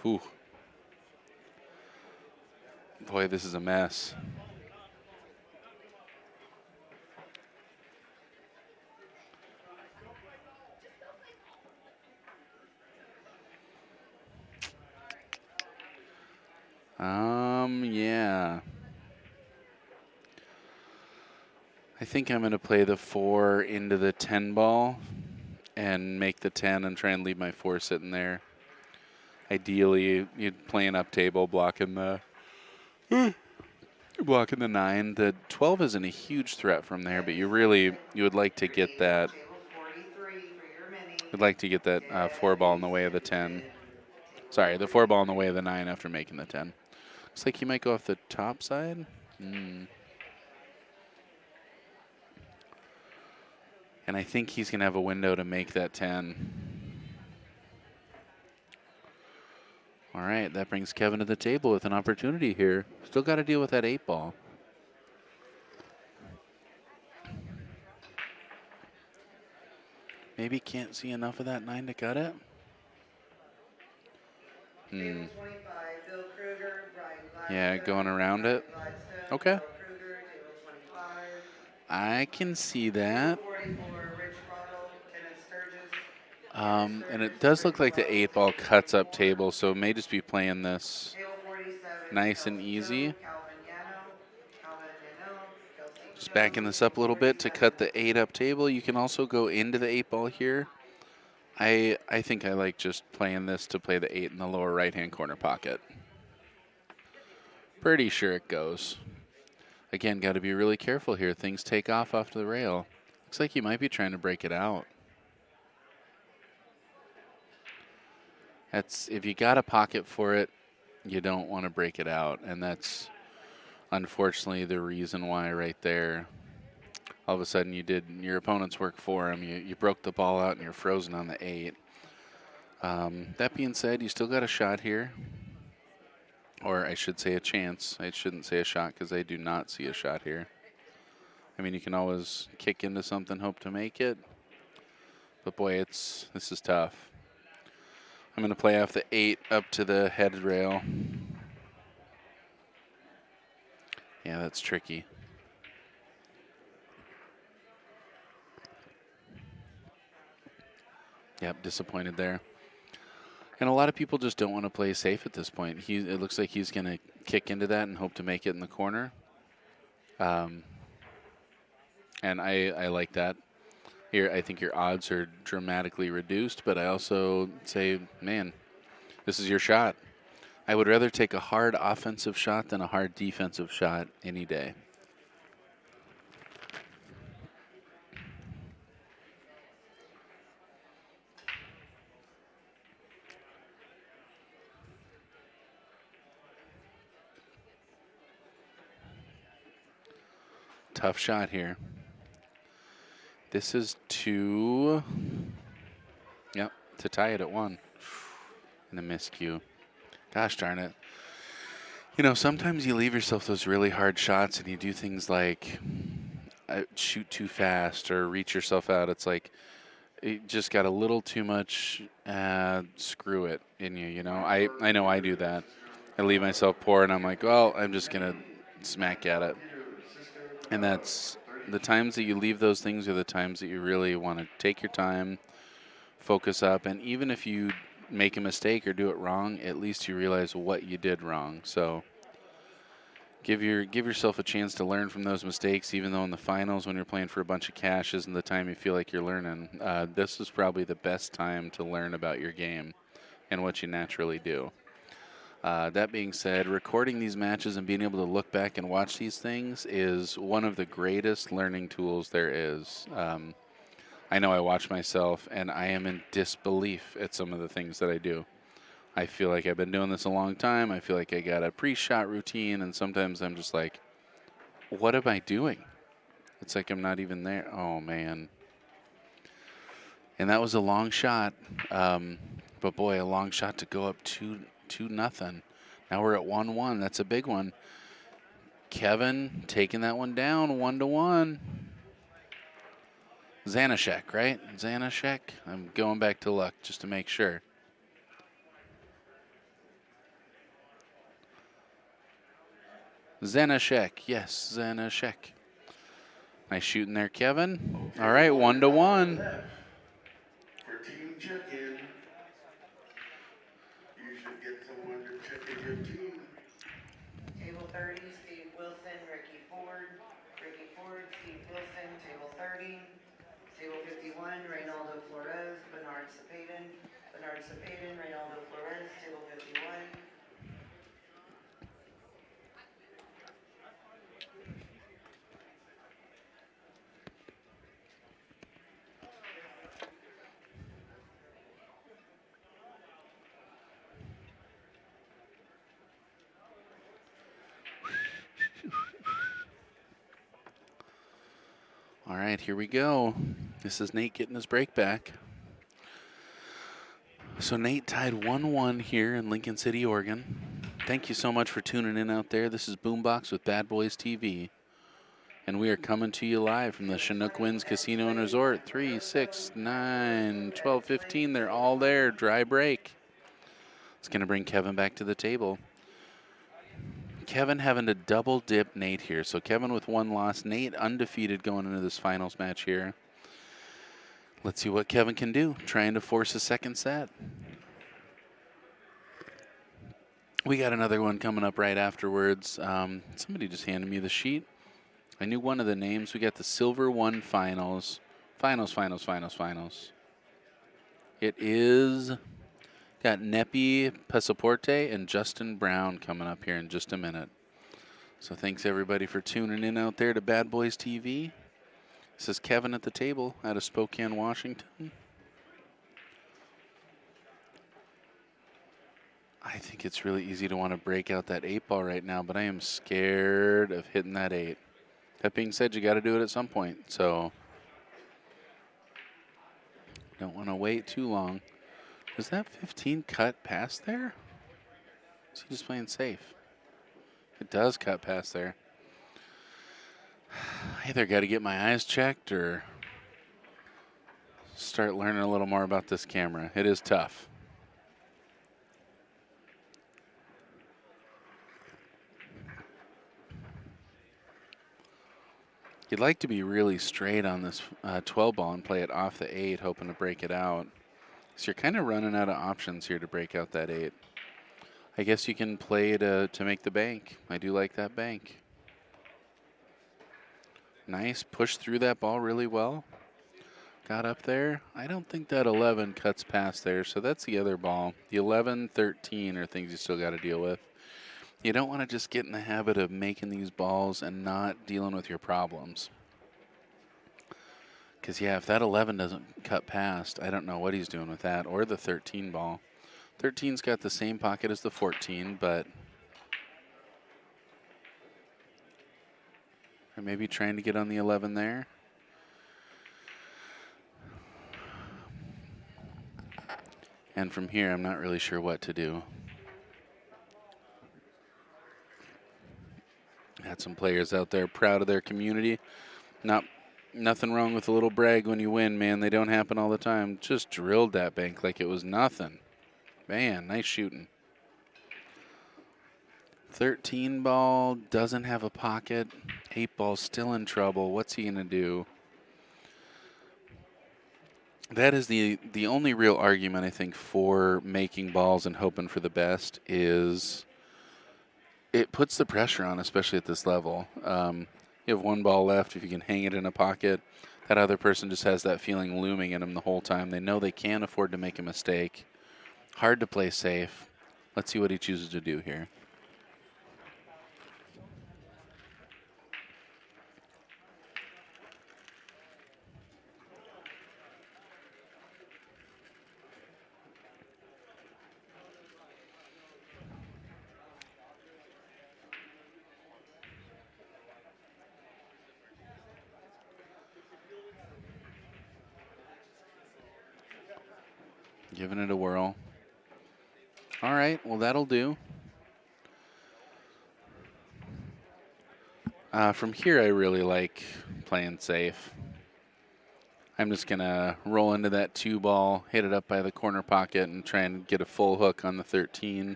Whew. Boy, this is a mess. Yeah. I think I'm going to play the 4 into the 10 ball and make the 10 and try and leave my 4 sitting there. Ideally, you'd play an up table, blocking the 9. The 12 isn't a huge threat from there, but you would like to get that. Table 43 for your mini. Would like to get that 4 ball in the way of the 10. Sorry, the 4 ball in the way of the 9 after making the 10. Looks like he might go off the top side. And I think he's going to have a window to make that 10. All right, that brings Kevin to the table with an opportunity here. Still got to deal with that 8 ball. Maybe can't see enough of that 9 to cut it. Table 25, Bill Kruger, Brian Gladstone. Yeah, going around it. Brian Gladstone, Okay. Bill Kruger, table 25. I can see that. Table 44, Rich Bottle, Kenneth Sturgis. And it does look like the 8-ball cuts up table, so it may just be playing this Table 47, nice and Kelsey easy. Cho, Calvin Yano, Kelsey Just Cho, backing this up a little bit to 47. cut the 8-up table. You can also go into the 8-ball here. I think I like just playing this to play the 8 in the lower right-hand corner pocket. Pretty sure it goes. Again, got to be really careful here. Things take off to the rail. Looks like he might be trying to break it out. That's, if you got a pocket for it, you don't want to break it out, and that's unfortunately the reason why right there. All of a sudden you did your opponent's work for him. You broke the ball out and you're frozen on the 8. That being said, you still got a shot here. Or I should say a chance. I shouldn't say a shot because I do not see a shot here. I mean, you can always kick into something, hope to make it. But boy, this is tough. I'm going to play off the 8 up to the head rail. Yeah, that's tricky. Yep, disappointed there. And a lot of people just don't want to play safe at this point. It looks like he's going to kick into that and hope to make it in the corner. And I like that. Here, I think your odds are dramatically reduced, but I also say, man, this is your shot. I would rather take a hard offensive shot than a hard defensive shot any day. Tough shot here. This is to tie it at 1. And a miscue. Gosh darn it. You know, sometimes you leave yourself those really hard shots and you do things like shoot too fast or reach yourself out. It's like it just got a little too much screw it in you, you know. I know I do that. I leave myself poor and I'm like, well, I'm just going to smack at it. And that's the times that you leave those things are the times that you really want to take your time, focus up, and even if you make a mistake or do it wrong, at least you realize what you did wrong. So give yourself a chance to learn from those mistakes, even though in the finals when you're playing for a bunch of cash isn't the time you feel like you're learning. This is probably the best time to learn about your game and what you naturally do. That being said, recording these matches and being able to look back and watch these things is one of the greatest learning tools there is. I know I watch myself, and I am in disbelief at some of the things that I do. I feel like I've been doing this a long time. I feel like I got a pre-shot routine, and sometimes I'm just like, what am I doing? It's like I'm not even there. Oh, man. And that was a long shot. But, boy, a long shot to go up 2-0. Now we're at 1-1. That's a big one. Kevin taking that one down 1-1. Zenishek, right? Zenishek? I'm going back to luck just to make sure. Zenishek. Yes, Zenishek. Nice shooting there, Kevin. All right, 1-1. For team check-in, you should get someone to check in your team. Table 30, Steve Wilson, Ricky Ford, Steve Wilson, table 30. Table 51, Reynaldo Flores, Bernard Cepeden, Reynaldo Flores, table 51. All right, here we go. This is Nate getting his break back. So Nate tied 1-1 here in Lincoln City, Oregon. Thank you so much for tuning in out there. This is Boombox with Bad Boys TV. And we are coming to you live from the Chinook Winds Casino and Resort. 3, 6, 9, 12, 15. They're all there. Dry break. It's going to bring Kevin back to the table. Kevin having to double dip Nate here. So Kevin with 1 loss, Nate undefeated going into this finals match here. Let's see what Kevin can do, trying to force a second set. We got another one coming up right afterwards. Somebody just handed me the sheet. I knew one of the names. We got the Silver 1 finals. Finals. It is got Nepi Pasaporte and Justin Brown coming up here in just a minute. So thanks everybody for tuning in out there to Bad Boys TV. This is Kevin at the table out of Spokane, Washington. I think it's really easy to want to break out that 8 ball right now, but I am scared of hitting that 8. That being said, you got to do it at some point, so don't want to wait too long. Does that 15 cut past there? Is he just playing safe? It does cut past there. I either got to get my eyes checked or start learning a little more about this camera. It is tough. You'd like to be really straight on this 12 ball and play it off the 8, hoping to break it out. So you're kind of running out of options here to break out that 8. I guess you can play to make the bank. I do like that bank. Nice, push through that ball really well. Got up there. I don't think that 11 cuts past there, so that's the other ball. The 11, 13 are things you still got to deal with. You don't want to just get in the habit of making these balls and not dealing with your problems. Because, yeah, if that 11 doesn't cut past, I don't know what he's doing with that, or the 13 ball. 13's got the same pocket as the 14, but or maybe trying to get on the 11 there. And from here, I'm not really sure what to do. Had some players out there proud of their community. Nothing wrong with a little brag when you win, man. They don't happen all the time. Just drilled that bank like it was nothing. Man, nice shooting. 13 ball doesn't have a pocket. 8 ball still in trouble. What's he gonna do? That is the only real argument I think for making balls and hoping for the best is it puts the pressure on, especially at this level. You have 1 ball left. If you can hang it in a pocket, that other person just has that feeling looming at them the whole time. They know they can't afford to make a mistake. Hard to play safe. Let's see what he chooses to do here. Giving it a whirl. All right, well, that'll do. From here, I really like playing safe. I'm just going to roll into that 2 ball, hit it up by the corner pocket, and try and get a full hook on the 13.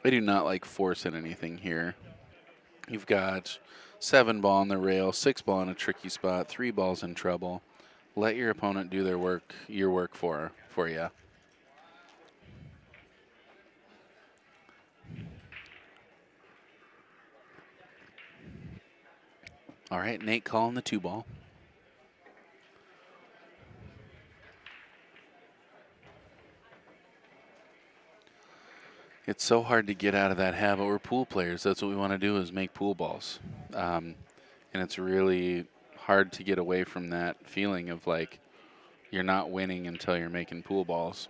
I do not like forcing anything here. You've got 7 ball on the rail, 6 ball in a tricky spot, 3 balls in trouble. Let your opponent do their work, your work for you. All right, Nate calling the 2 ball. It's so hard to get out of that habit. We're pool players. That's what we want to do is make pool balls. And it's really hard to get away from that feeling of like you're not winning until you're making pool balls.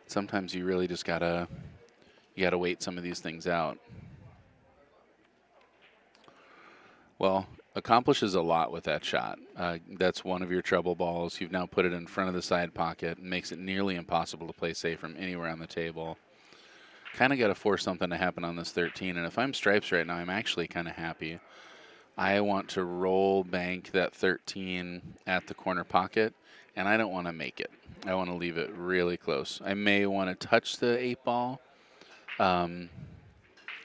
Sometimes you really just gotta wait some of these things out. Well, accomplishes a lot with that shot. That's one of your trouble balls. You've now put it in front of the side pocket and makes it nearly impossible to play safe from anywhere on the table. Kind of got to force something to happen on this 13, and if I'm stripes right now, I'm actually kind of happy. I want to roll bank that 13 at the corner pocket and I don't want to make it. I want to leave it really close. I may want to touch the 8-ball.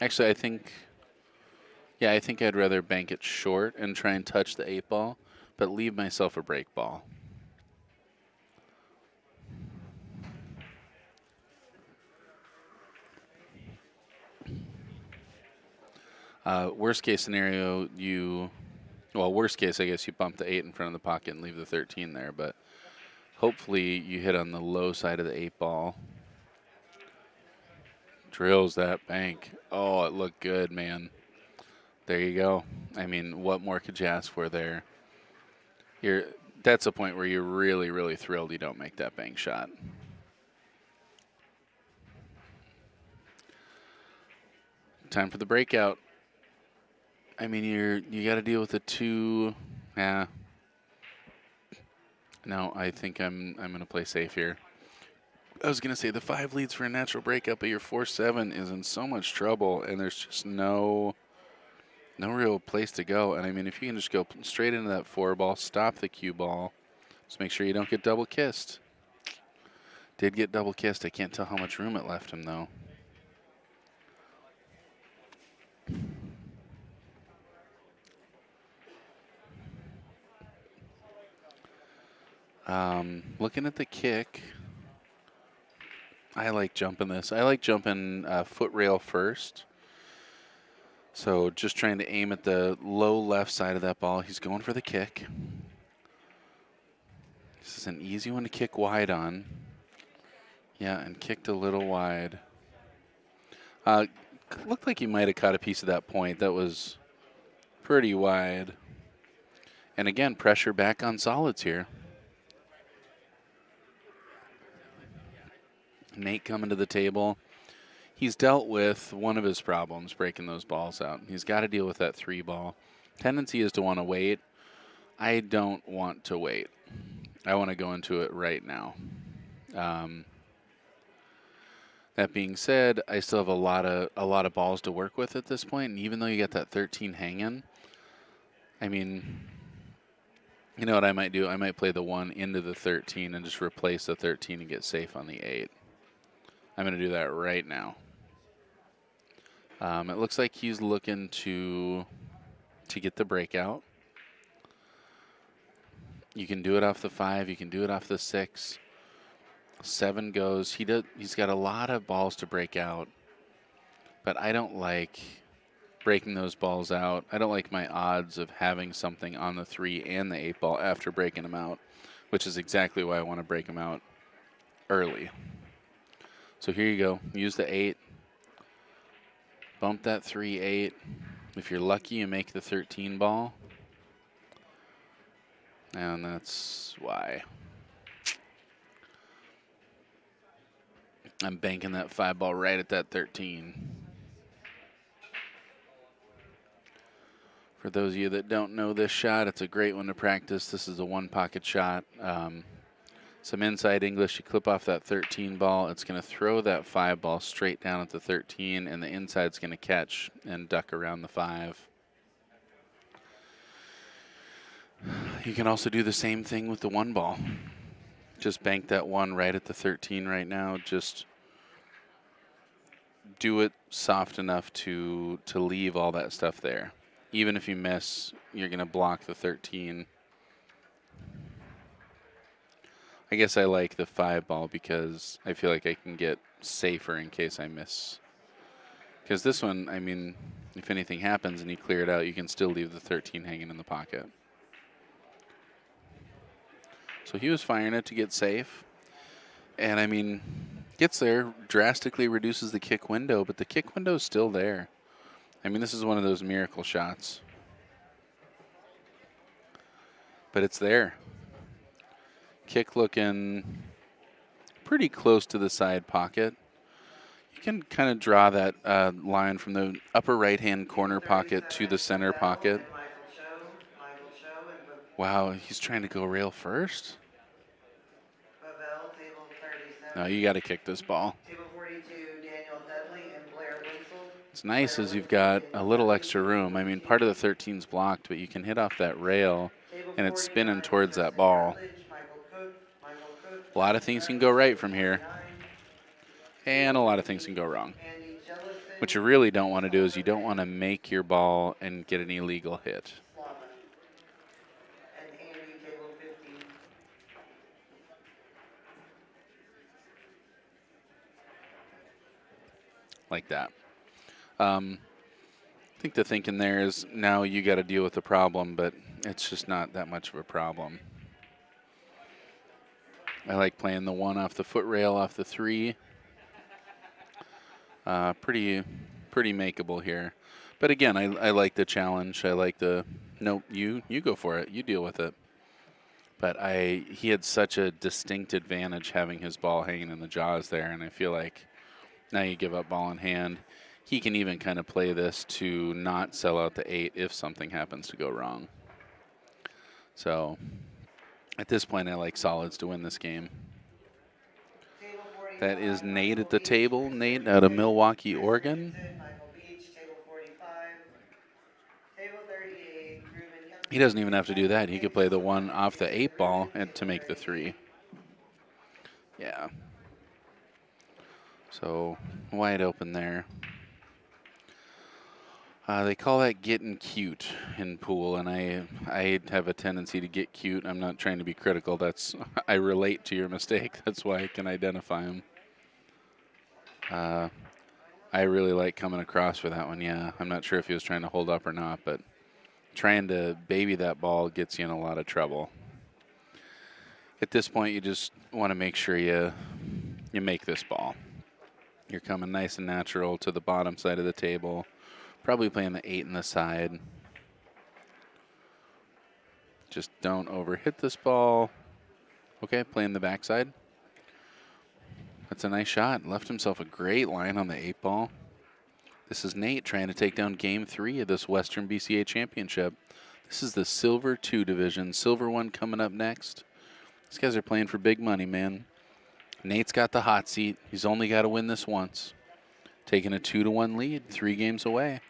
Actually, I think I'd rather bank it short and try and touch the 8-ball, but leave myself a break ball. Worst case scenario, worst case, I guess you bump the 8 in front of the pocket and leave the 13 there, but hopefully you hit on the low side of the 8-ball. Drills that bank. Oh, it looked good, man. There you go. I mean, what more could you ask for there? That's a point where you're really, really thrilled you don't make that bank shot. Time for the breakout. I mean, you got to deal with the 2. Yeah. No, I think I'm gonna play safe here. I was gonna say the 5 leads for a natural breakout, but your 4-7 is in so much trouble, and there's just no real place to go. And I mean, if you can just go straight into that 4-ball, stop the cue ball, just make sure you don't get double kissed. Did get double kissed. I can't tell how much room it left him though. Looking at the kick, I like jumping this. I like jumping foot rail first. So just trying to aim at the low left side of that ball. He's going for the kick. This is an easy one to kick wide on. Yeah, and kicked a little wide. Looked like he might have caught a piece of that point. That was pretty wide. And again, pressure back on solids here. Nate coming to the table. He's dealt with one of his problems, breaking those balls out. He's got to deal with that 3-ball. Tendency is to want to wait. I don't want to wait. I want to go into it right now. That being said, I still have a lot of balls to work with at this point, and even though you got that 13 hanging, I mean, you know what I might do? I might play the 1 into the 13 and just replace the 13 and get safe on the 8. I'm going to do that right now. It looks like he's looking to get the breakout. You can do it off the 5. You can do it off the 6. 7 goes. He's got a lot of balls to break out, but I don't like breaking those balls out. I don't like my odds of having something on the 3 and the 8-ball after breaking them out, which is exactly why I want to break them out early. So here you go. Use the 8. Bump that 3-8. If you're lucky, you make the 13 ball. And that's why. I'm banking that 5-ball right at that 13. For those of you that don't know this shot, it's a great one to practice. This is a 1-pocket shot. Some inside English, you clip off that 13 ball. It's going to throw that 5-ball straight down at the 13, and the inside's going to catch and duck around the 5. You can also do the same thing with the 1-ball. Just bank that 1 right at the 13 right now. Just do it soft enough to leave all that stuff there. Even if you miss, you're going to block the 13. I guess I like the 5-ball because I feel like I can get safer in case I miss. Because this one, I mean, if anything happens and you clear it out, you can still leave the 13 hanging in the pocket. So he was firing it to get safe. And I mean, gets there, drastically reduces the kick window, but the kick window is still there. I mean, this is one of those miracle shots. But it's there. Kick looking pretty close to the side pocket. You can kind of draw that line from the upper right-hand corner pocket to the center pocket. Wow, he's trying to go rail first? No, you got to kick this ball. It's nice as you've got a little extra room. I mean, part of the 13's blocked, but you can hit off that rail, and it's spinning towards that ball. A lot of things can go right from here, and a lot of things can go wrong. Andy Jellison, What you really don't want to do is you don't want to make your ball and get an illegal hit. Slava. And Andy, table 15. Like that. I think the thinking there is now you got to deal with the problem, but it's just not that much of a problem. I like playing the 1 off the foot rail off the 3. Pretty makeable here. But again, I like the challenge. I like the, no, you go for it. You deal with it. But he had such a distinct advantage having his ball hanging in the jaws there, and I feel like now you give up ball in hand. He can even kind of play this to not sell out the 8 if something happens to go wrong. So at this point, I like solids to win this game. That is Nate at the table. Nate out of Milwaukee, Oregon. Michael Beach, table 45. Table 38, Ruben He doesn't even have to do that. He could play the 1 off the 8 ball and to make the 3. Yeah. So wide open there. They call that getting cute in pool, and I have a tendency to get cute. I'm not trying to be critical. I relate to your mistake. That's why I can identify them. I really like coming across for that one. Yeah, I'm not sure if he was trying to hold up or not, but trying to baby that ball gets you in a lot of trouble. At this point, you just want to make sure you make this ball. You're coming nice and natural to the bottom side of the table. Probably playing the 8 in the side. Just don't overhit this ball. Okay, playing the backside. That's a nice shot. Left himself a great line on the 8 ball. This is Nate trying to take down game 3 of this Western BCA Championship. This is the Silver 2 division. Silver 1 coming up next. These guys are playing for big money, man. Nate's got the hot seat. He's only got to win this once. Taking a 2-1 lead, 3 games away.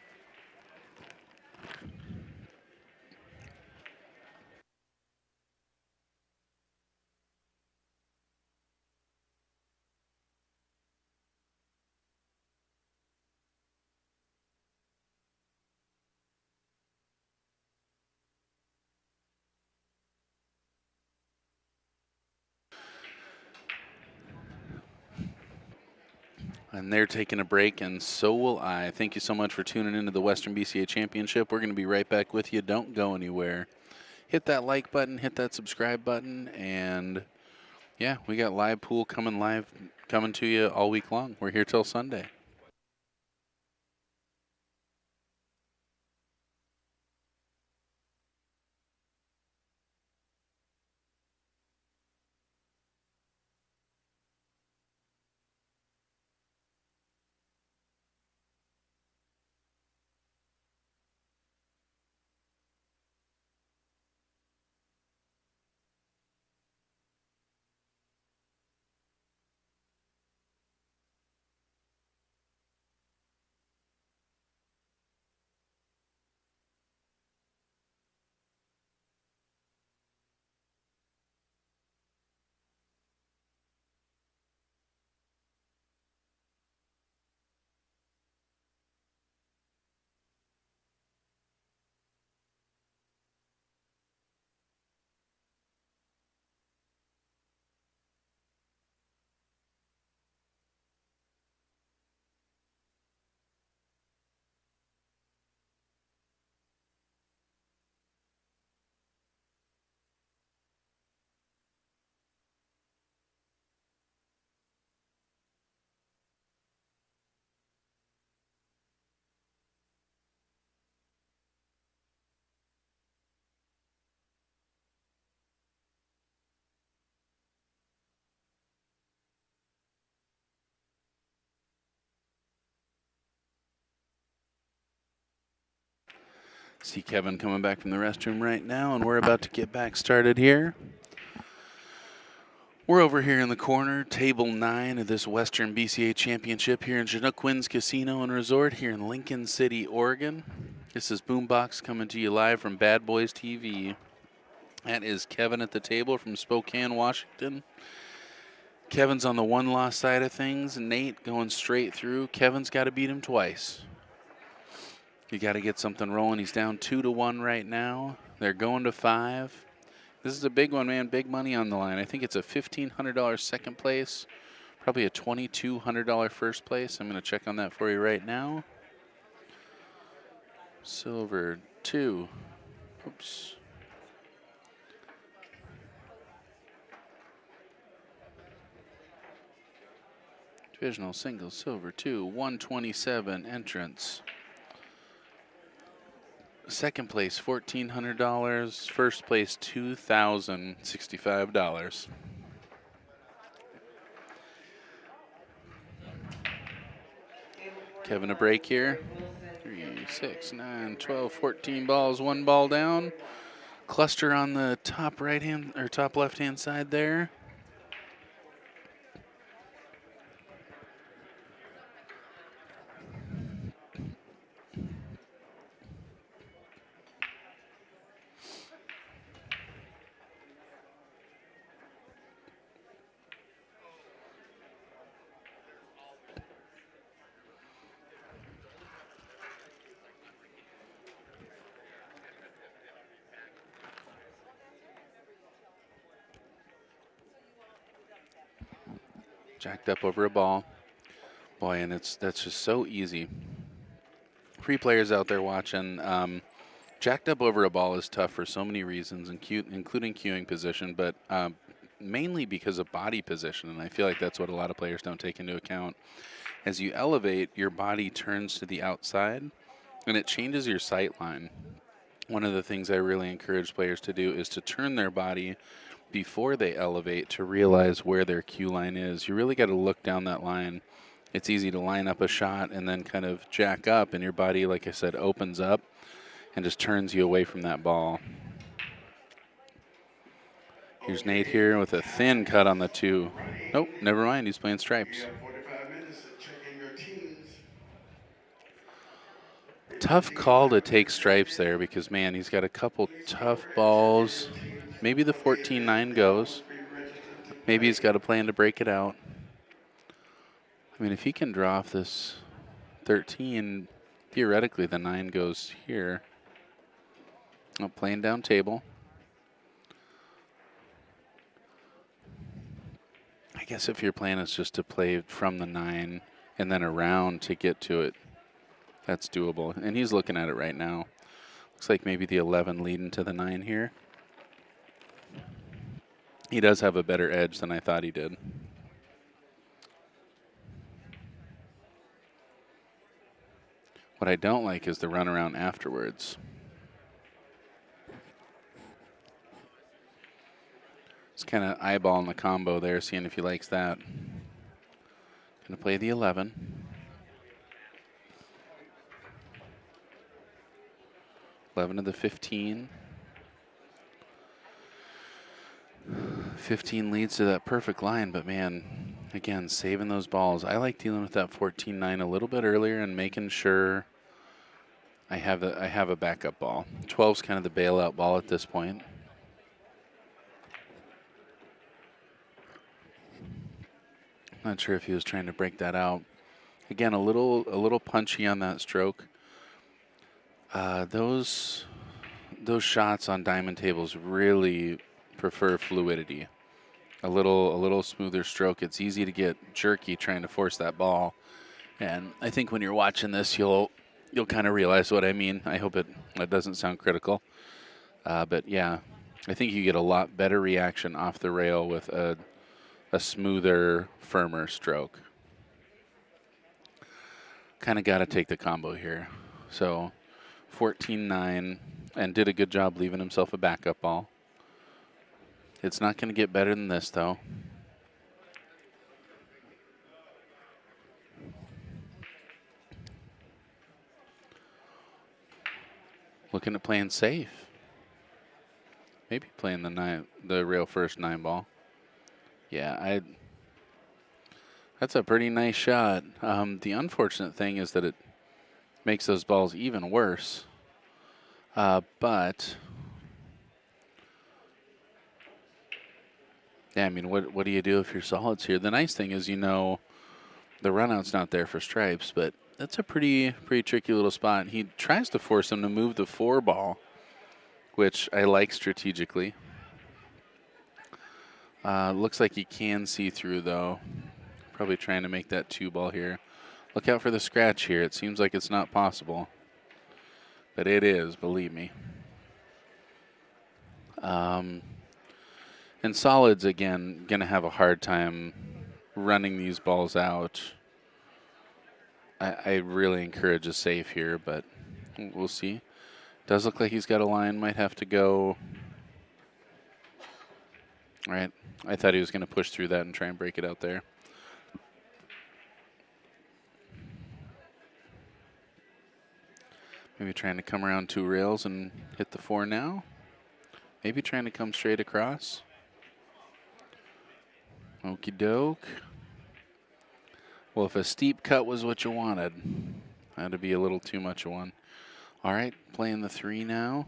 And they're taking a break, and so will I. Thank you so much for tuning into the Western BCA Championship. We're going to be right back with you. Don't go anywhere. Hit that like button, hit that subscribe button, and yeah, we got live pool coming to you all week long. We're here till Sunday. See Kevin coming back from the restroom right now, and we're about to get back started here. We're over here in the corner, table 9 of this Western BCA Championship here in Chinook Winds Casino and Resort here in Lincoln City, Oregon. This is Boombox coming to you live from Bad Boys TV. That is Kevin at the table from Spokane, Washington. Kevin's on the one-loss side of things. Nate going straight through. Kevin's got to beat him twice. You got to get something rolling. He's down 2-1 right now. They're going to 5. This is a big one, man. Big money on the line. I think it's a $1,500 second place, probably a $2,200 first place. I'm going to check on that for you right now. Silver 2. Oops. Divisional single silver 2, 127 entrance. Second place $1,400. First place $2,065. Kevin a break here. 3, 6, 9, 12, 14 balls. 1 ball down. Cluster on the top right hand or top left hand side there. Jacked up over a ball. Boy, and that's just so easy. Free players out there watching. Jacked up over a ball is tough for so many reasons, including cueing position, but mainly because of body position. And I feel like that's what a lot of players don't take into account. As you elevate, your body turns to the outside, and it changes your sight line. One of the things I really encourage players to do is to turn their body before they elevate to realize where their cue line is. You really got to look down that line. It's easy to line up a shot and then kind of jack up, and your body, like I said, opens up and just turns you away from that ball. Here's Nate here with a thin cut on the 2. Nope, never mind. He's playing stripes. You have 45 minutes to check in your teams. Tough call to take stripes there because, man, he's got a couple tough balls. Maybe the 14-9 goes. Maybe he's got a plan to break it out. I mean, if he can draw off this 13, theoretically the 9 goes here. Oh, playing down table. I guess if your plan is just to play from the 9 and then around to get to it, that's doable. And he's looking at it right now. Looks like maybe the 11 leading to the 9 here. He does have a better edge than I thought he did. What I don't like is the runaround afterwards. It's kind of eyeballing the combo there, seeing if he likes that. Gonna play the 11. Eleven to the 15. 15 leads to that perfect line, but man, again, saving those balls. I like dealing with that 14-9 a little bit earlier and making sure I have a backup ball. 12's kind of the bailout ball at this point. Not sure if he was trying to break that out. Again, a little punchy on that stroke. Those shots on diamond tables really prefer fluidity. A little smoother stroke. It's easy to get jerky trying to force that ball. And I think when you're watching this, you'll kind of realize what I mean. I hope that doesn't sound critical. But yeah, I think you get a lot better reaction off the rail with a smoother, firmer stroke. Kind of got to take the combo here. So 14-9, and did a good job leaving himself a backup ball. It's not going to get better than this, though. Looking at playing safe. Maybe playing the rail first 9 ball. Yeah, that's a pretty nice shot. The unfortunate thing is that it makes those balls even worse. But Yeah, I mean, what do you do if you're solids here? The nice thing is, you know, the run out's not there for stripes, but that's a pretty tricky little spot. He tries to force him to move the 4 ball, which I like strategically. Looks like he can see through, though. Probably trying to make that 2 ball here. Look out for the scratch here. It seems like it's not possible, but it is, believe me. And solids, again, going to have a hard time running these balls out. I really encourage a safe here, but we'll see. Does look like he's got a line. Might have to go. All right. I thought he was going to push through that and try and break it out there. Maybe trying to come around 2 rails and hit the 4 now. Maybe trying to come straight across. Okie doke. Well, if a steep cut was what you wanted, that'd be a little too much of one. All right, playing the 3 now.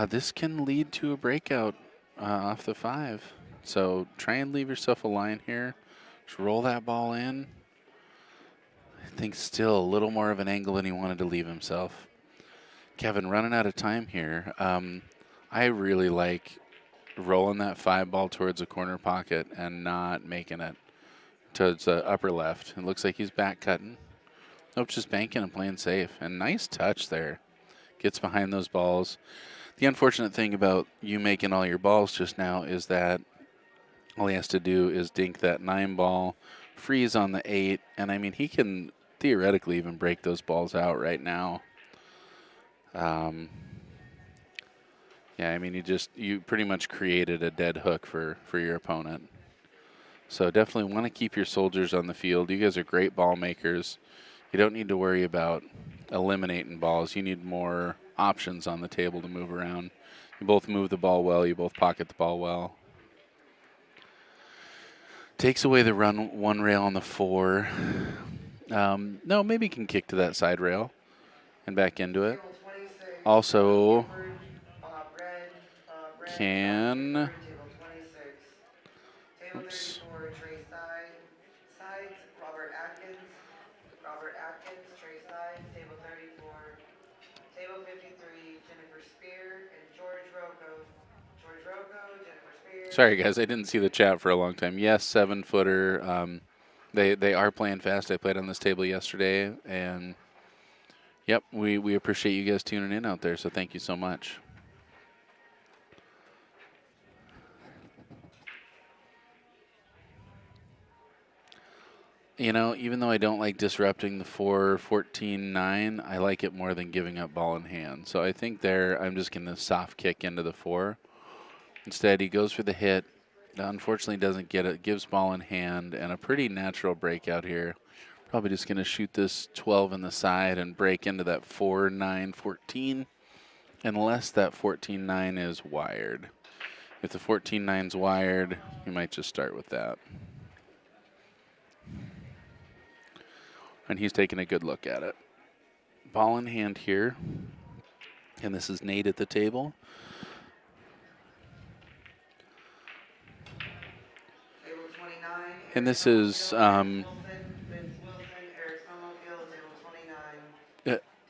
This can lead to a breakout off the 5. So try and leave yourself a line here. Just roll that ball in. I think still a little more of an angle than he wanted to leave himself. Kevin, running out of time here. I really like rolling that 5 ball towards a corner pocket and not making it towards the upper left. It looks like he's back cutting. Nope, just banking and playing safe. And nice touch there. Gets behind those balls. The unfortunate thing about you making all your balls just now is that all he has to do is dink that 9 ball, freeze on the 8, and I mean, he can theoretically even break those balls out right now. Yeah, I mean, you pretty much created a dead hook for your opponent. So definitely want to keep your soldiers on the field. You guys are great ball makers. You don't need to worry about eliminating balls. You need more options on the table to move around. You both move the ball well. You both pocket the ball well. Takes away the run 1 rail on the 4. No, maybe you can kick to that side rail and back into it. Also, can. Oops. Sorry, guys, I didn't see the chat for a long time. Yes, 7-footer. They are playing fast. I played on this table yesterday, and yep, we appreciate you guys tuning in out there. So thank you so much. You know, even though I don't like disrupting the 4-14-9, I like it more than giving up ball in hand. So I think there, I'm just going to soft kick into the 4. Instead, he goes for the hit. Unfortunately, doesn't get it. Gives ball in hand, and a pretty natural breakout here. Probably just going to shoot this 12 in the side and break into that 4-9-14, unless that 14-9 is wired. If the 14-9 is wired, you might just start with that. And he's taking a good look at it. Ball in hand here. And this is Nate at the table. And this is a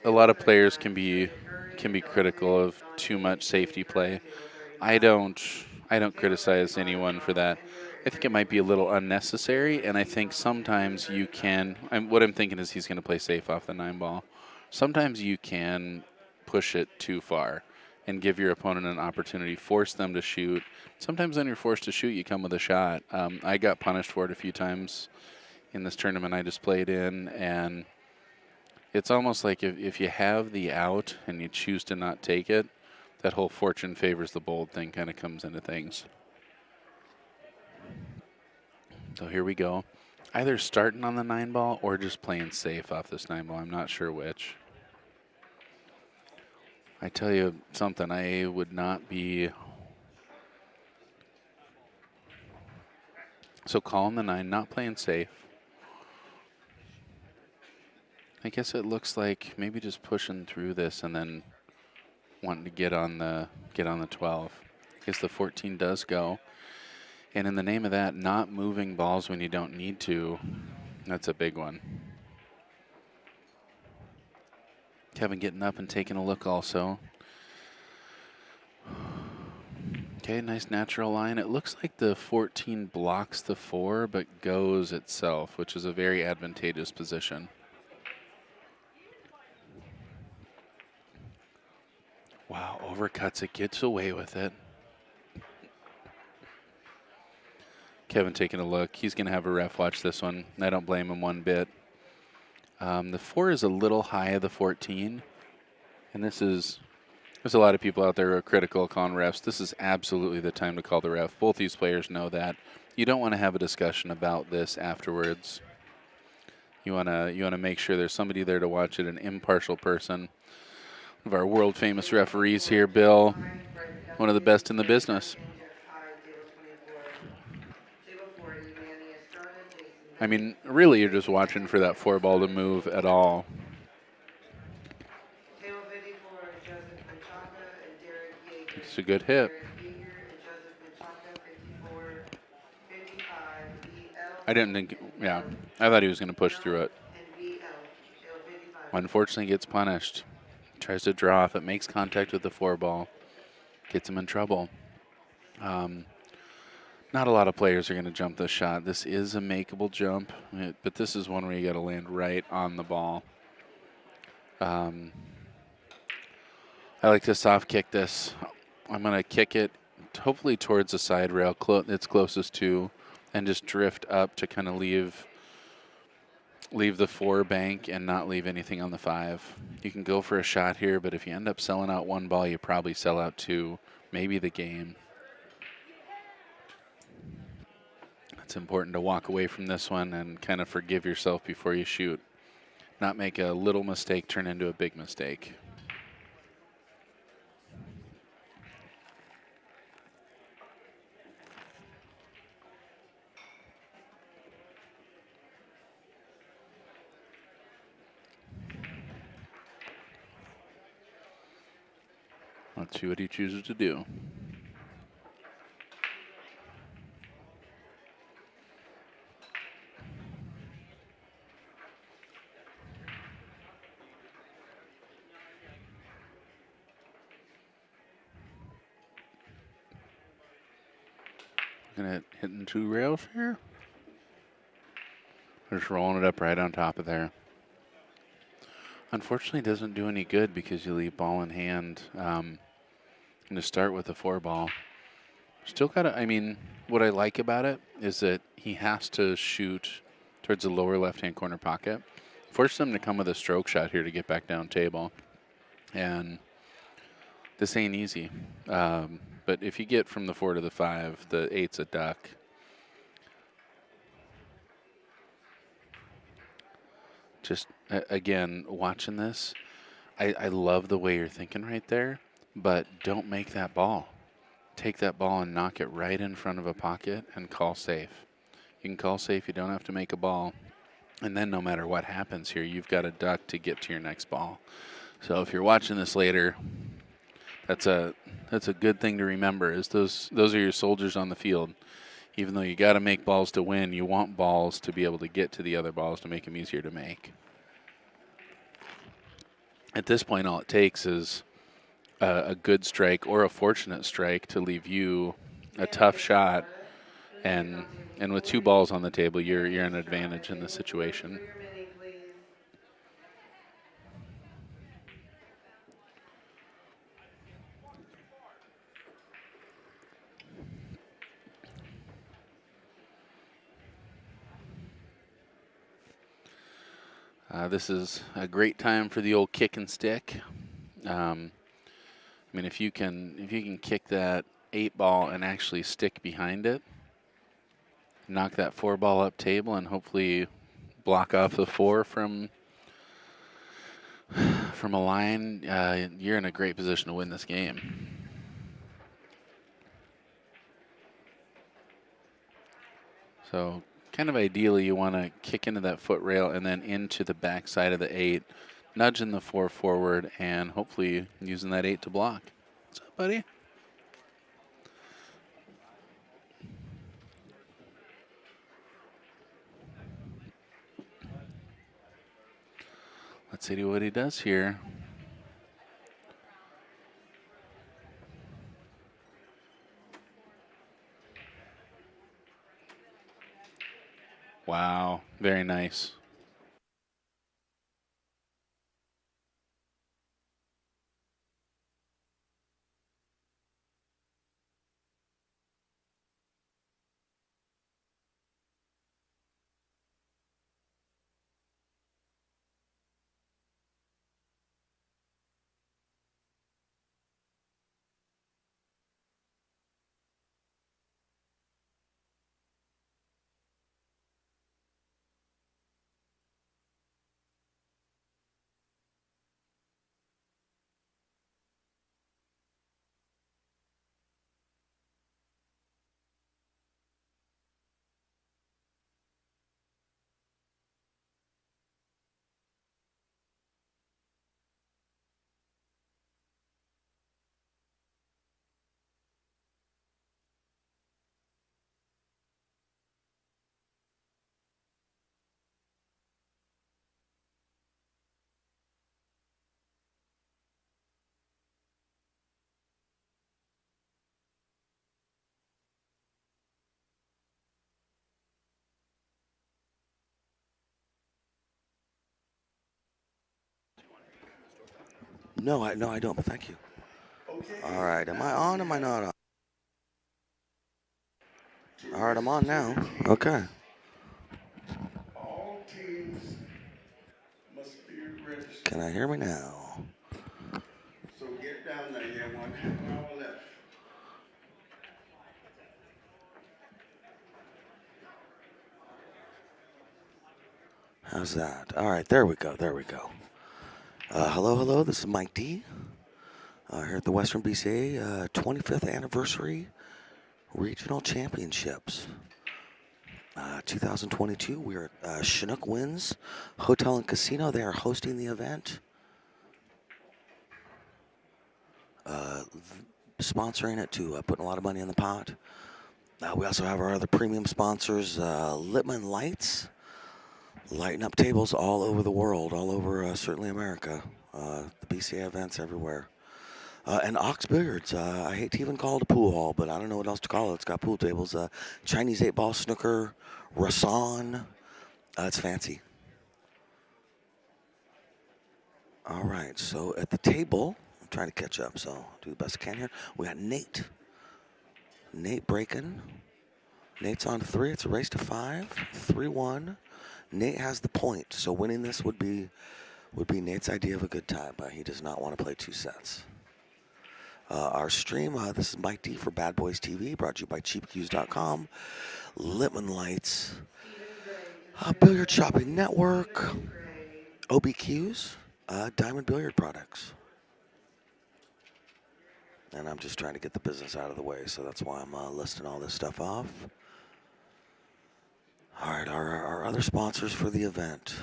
lot of players can be critical of too much safety play. I don't criticize anyone for that. I think it might be a little unnecessary, and I think sometimes you can. What I'm thinking is he's going to play safe off the 9 ball. Sometimes you can push it too far and give your opponent an opportunity, force them to shoot. Sometimes when you're forced to shoot, you come with a shot. I got punished for it a few times in this tournament I just played in, and it's almost like if you have the out and you choose to not take it, that whole fortune favors the bold thing kind of comes into things. So here we go. Either starting on the 9 ball or just playing safe off this 9 ball. I'm not sure which. I tell you something, I would not be. So calling the 9, not playing safe. I guess it looks like maybe just pushing through this and then wanting to get on the 12. I guess the 14 does go. And in the name of that, not moving balls when you don't need to, that's a big one. Kevin getting up and taking a look also. Okay, nice natural line. It looks like the 14 blocks the 4, but goes itself, which is a very advantageous position. Wow, overcuts it, gets away with it. Kevin taking a look. He's going to have a ref watch this one. I don't blame him one bit. The 4 is a little high of the 14, and there's a lot of people out there who are critical calling refs. This is absolutely the time to call the ref. Both these players know that. You don't want to have a discussion about this afterwards. You want to make sure there's somebody there to watch it, an impartial person. One of our world famous referees here, Bill, one of the best in the business. I mean, really, you're just watching for that 4 ball to move at all. It's a good hit. I didn't think, yeah, I thought he was going to push through it. Unfortunately, gets punished. Tries to draw off it, makes contact with the 4 ball, gets him in trouble. Not a lot of players are going to jump this shot. This is a makeable jump, but this is one where you got to land right on the ball. I like to soft kick this. I'm going to kick it hopefully towards the side rail it's closest to, and just drift up to kind of leave the 4 bank and not leave anything on the 5. You can go for a shot here, but if you end up selling out 1 ball, you probably sell out 2, maybe the game. It's important to walk away from this one and kind of forgive yourself before you shoot. Not make a little mistake turn into a big mistake. Let's see what he chooses to do. Gonna hitting 2 rails here. Just rolling it up right on top of there. Unfortunately, it doesn't do any good because you leave ball in hand. To start with a 4 ball. Still gotta, I mean, what I like about it is that he has to shoot towards the lower left-hand corner pocket. Force him to come with a stroke shot here to get back down table. And this ain't easy. But if you get from the 4 to the 5, the 8's a duck. Just, again, watching this, I love the way you're thinking right there, but don't make that ball. Take that ball and knock it right in front of a pocket and call safe. You can call safe, you don't have to make a ball. And then no matter what happens here, you've got a duck to get to your next ball. So if you're watching this later, that's a good thing to remember, is those are your soldiers on the field. Even though you got to make balls to win, you want balls to be able to get to the other balls to make them easier to make. At this point, all it takes is a good strike or a fortunate strike to leave you a tough shot, and with 2 balls on the table, you're an advantage in this situation. This is a great time for the old kick and stick. I mean, if you can kick that 8 ball and actually stick behind it, knock that 4 ball up table, and hopefully block off the 4 from a line, you're in a great position to win this game. So kind of ideally, you want to kick into that foot rail and then into the back side of the 8, nudging the 4 forward, and hopefully using that 8 to block. What's up, buddy? Let's see what he does here. Wow, very nice. No, I don't, but thank you. Okay. All right, am I now on? we Am I have not on? to All right, I'm on register now. the teams. Okay. All teams must be registered. Can I hear me now? So get down there. You have one half an hour left. How's that? All right, there we go. There we go. Hello, hello. This is Mike D. Here at the Western BCA 25th Anniversary Regional Championships. 2022, we're at Chinook Winds Hotel and Casino. They are hosting the event. Sponsoring it to putting a lot of money in the pot. We also have our other premium sponsors, Littman Lights, lighting up tables all over the world, all over certainly America. The BCA events everywhere. And Ox Billiards. I hate to even call it a pool hall, but I don't know what else to call it. It's got pool tables. Chinese 8-ball snooker, Rasan. It's fancy. All right, so at the table, I'm trying to catch up, so do the best I can here. We got Nate. Nate breaking. Nate's on 3. It's a race to 5. 3-1. Nate has the point, so winning this would be Nate's idea of a good time, but he does not want to play 2 sets. Our stream, this is Mike D for Bad Boys TV, brought to you by CheapCues.com, Littman Lights, Billiard Shopping Network, OBQs, Diamond Billiard Products. And I'm just trying to get the business out of the way, so that's why I'm listing all this stuff off. All right, our other sponsors for the event.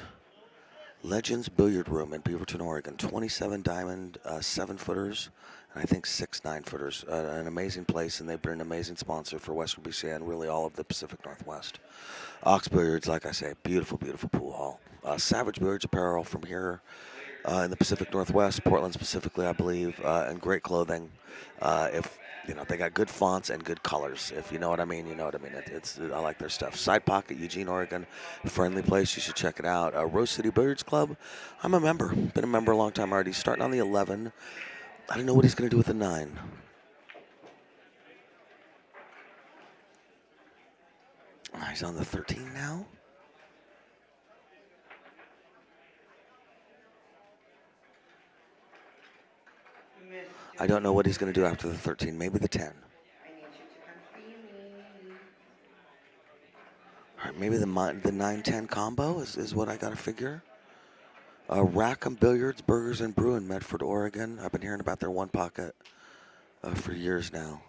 Legends Billiard Room in Beaverton, Oregon. 27 diamond 7-footers, and I think 6 9-footers. An amazing place, and they've been an amazing sponsor for Western BCA and really all of the Pacific Northwest. Ox Billiards, like I say, beautiful, beautiful pool hall. Savage Billiards apparel from here in the Pacific Northwest, Portland specifically, I believe, and great clothing. If you know, they got good fonts and good colors. If you know what I mean, you know what I mean. I like their stuff. Side Pocket, Eugene, Oregon, friendly place. You should check it out. Rose City Billiards Club. I'm a member. Been a member a long time already. Starting on the 11. I don't know what he's going to do with the 9. He's on the 13 now. I don't know what he's going to do after the 13. Maybe the 10. I need you to come see me. All right, maybe the 9-10 combo is what I got to figure. Rackham Billiards, Burgers and Brew in Medford, Oregon. I've been hearing about their one pocket for years now,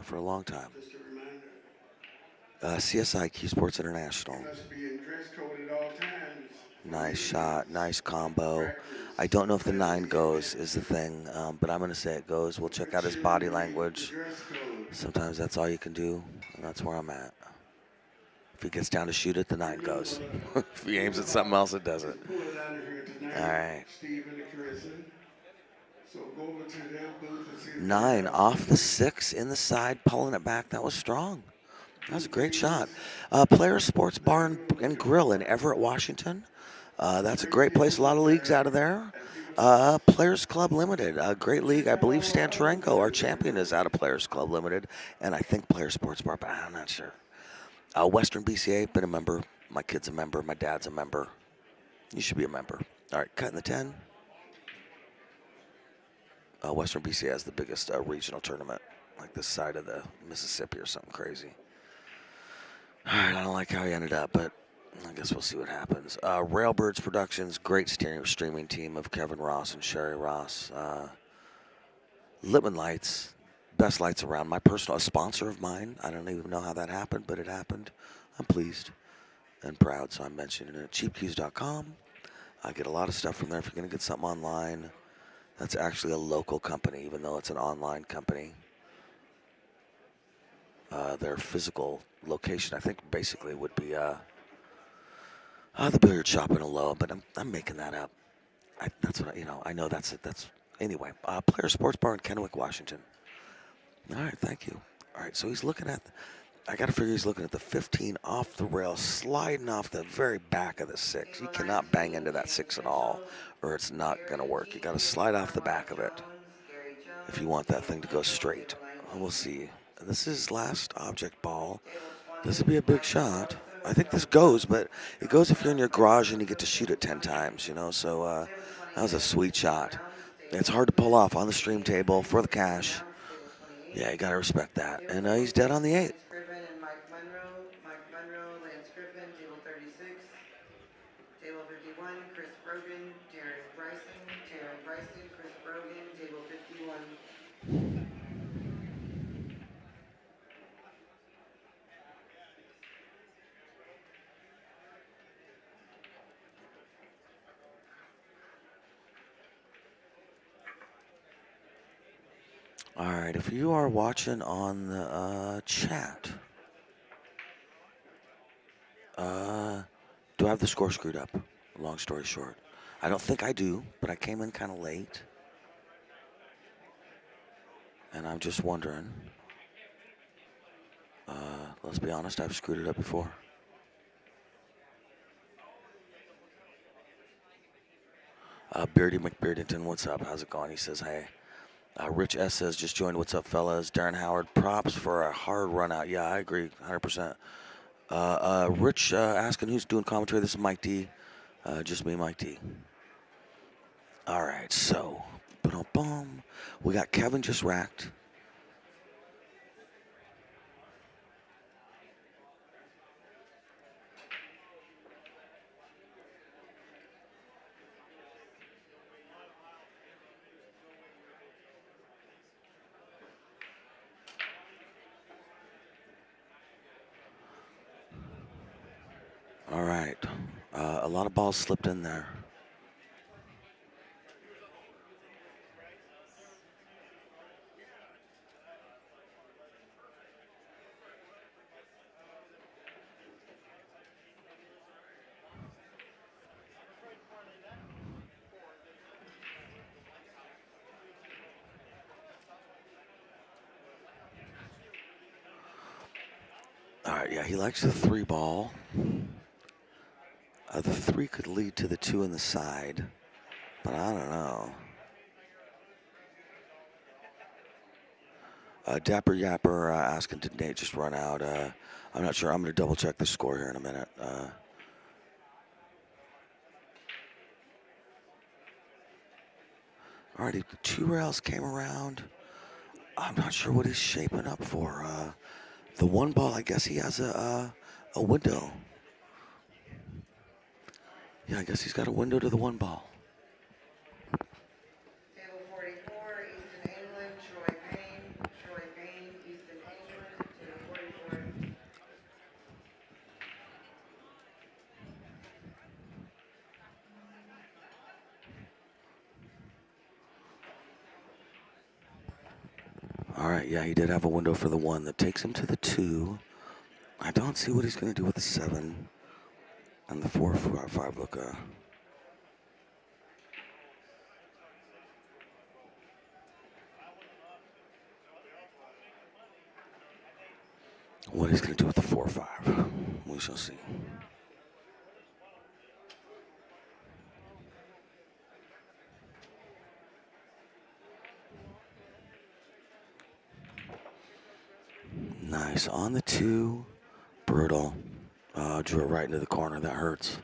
for a long time. Just a reminder. CSI Q Sports International. You must be in dress code at all times. Nice shot, nice combo. I don't know if the 9 goes is the thing, but I'm going to say it goes. We'll check out his body language. Sometimes that's all you can do, and that's where I'm at. If he gets down to shoot it, the 9 goes. If he aims at something else, it doesn't. All right. Steve and Carissa. So go over to their booth and see if they 9 have off the some 6 in the side, pulling it back. That was strong. That was a great shot. Players Sports Bar and Grill in Everett, Washington. That's a great place. A lot of leagues out of there. Players Club Limited, a great league. I believe Stan Tarenko, our champion, is out of Players Club Limited. And I think Players Sports Bar, but I'm not sure. Western BCA, been a member. My kid's a member. My dad's a member. You should be a member. All right, cutting the 10. Western BCA has the biggest regional tournament, like this side of the Mississippi or something crazy. All right, I don't like how he ended up, but I guess we'll see what happens. Railbirds Productions, great streaming team of Kevin Ross and Sherry Ross. Lippman Lights, best lights around. My personal, a sponsor of mine. I don't even know how that happened, but it happened. I'm pleased and proud, so I'm mentioning it. Cheapcues.com. I get a lot of stuff from there. If you're going to get something online, that's actually a local company, even though it's an online company. Their physical location, I think, basically would be the billiard shop in Aloha, but I'm making that up. That's what I know. That's it. Anyway. Player Sports Bar in Kennewick, Washington. All right, thank you. All right, so he's looking at. I got to figure he's looking at the 15 off the rail, sliding off the very back of the 6. You cannot bang into that 6 at all, or it's not going to work. You got to slide off the back of it if you want that thing to go straight. We'll see. This is last object ball. This would be a big shot. I think this goes, but it goes if you're in your garage and you get to shoot it 10 times, so that was a sweet shot. It's hard to pull off on the stream table for the cash. Yeah, you got to respect that. And he's dead on the 8. Mike Monroe, Lance Griffin, table 36. Table 51, Chris Brogan, Darren Bryson, Chris Brogan, table 51. All right, if you are watching on the chat, do I have the score screwed up? Long story short. I don't think I do, but I came in kind of late. And I'm just wondering. Let's be honest, I've screwed it up before. Beardy McBeardington, what's up? How's it going? He says, hey. Rich S says, just joined. What's up, fellas? Darren Howard, props for a hard run out. Yeah, I agree, 100%. Rich asking who's doing commentary. This is Mike D. Just me, Mike D. All right, so, boom. We got Kevin just racked. All right. A lot of balls slipped in there. All right, yeah, he likes the 3 ball. The 3 could lead to the 2 in the side, but I don't know. Dapper Yapper asking, did Nate just run out? I'm not sure. I'm going to double check the score here in a minute. Alrighty, the 2 rails came around. I'm not sure what he's shaping up for. The 1 ball, I guess he has a window. Yeah, I guess he's got a window to the 1 ball. Table 44, Easton England, Troy Payne, Easton England, table 44. All right, yeah, he did have a window for the 1 that takes him to the 2. I don't see what he's going to do with the 7 and the 4, 5. Look, What he's going to do with the 4-5, we shall see. Nice on the 2, brutal. Drew it right into the corner. That hurts.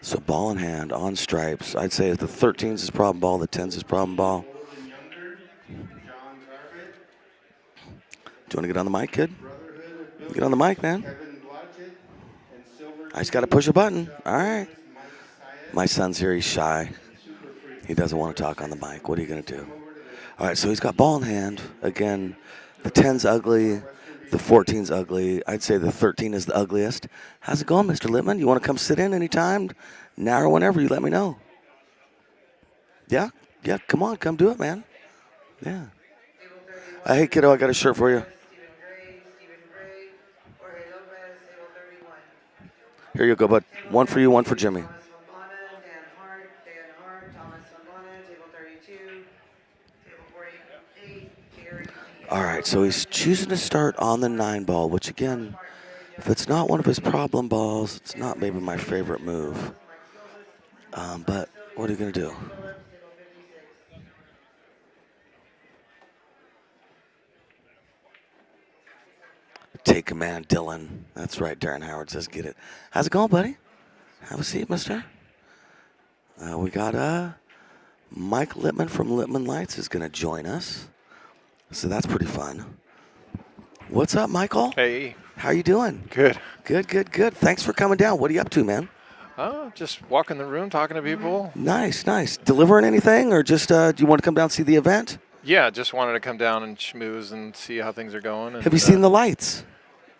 So ball in hand, on stripes. I'd say the 13s is problem ball, the 10s is problem ball. Do you want to get on the mic, kid? Get on the mic, man. I just got to push a button. All right. My son's here. He's shy. He doesn't want to talk on the mic. What are you going to do? All right, so he's got ball in hand. Again, the 10's ugly. The 14's ugly. I'd say the 13 is the ugliest. How's it going, Mr. Littman? You want to come sit in anytime? Now or whenever, you let me know. Yeah? Yeah, come on. Come do it, man. Yeah. Hey, kiddo, I got a shirt for you. Here you go, bud. One for you, one for Jimmy. All right, so he's choosing to start on the 9 ball, which again, if it's not one of his problem balls, it's not maybe my favorite move. But what are you going to do? Take command, Dylan. That's right, Darren Howard says get it. How's it going, buddy? Have a seat, mister. We got Mike Littman from Littman Lights is going to join us. So that's pretty fun. What's up, Michael? Hey. How you doing? Good. Good. Thanks for coming down. What are you up to, man? Just walking the room, talking to people. Nice. Delivering anything, or just do you want to come down and see the event? Yeah, just wanted to come down and schmooze and see how things are going. And, Have you seen the lights?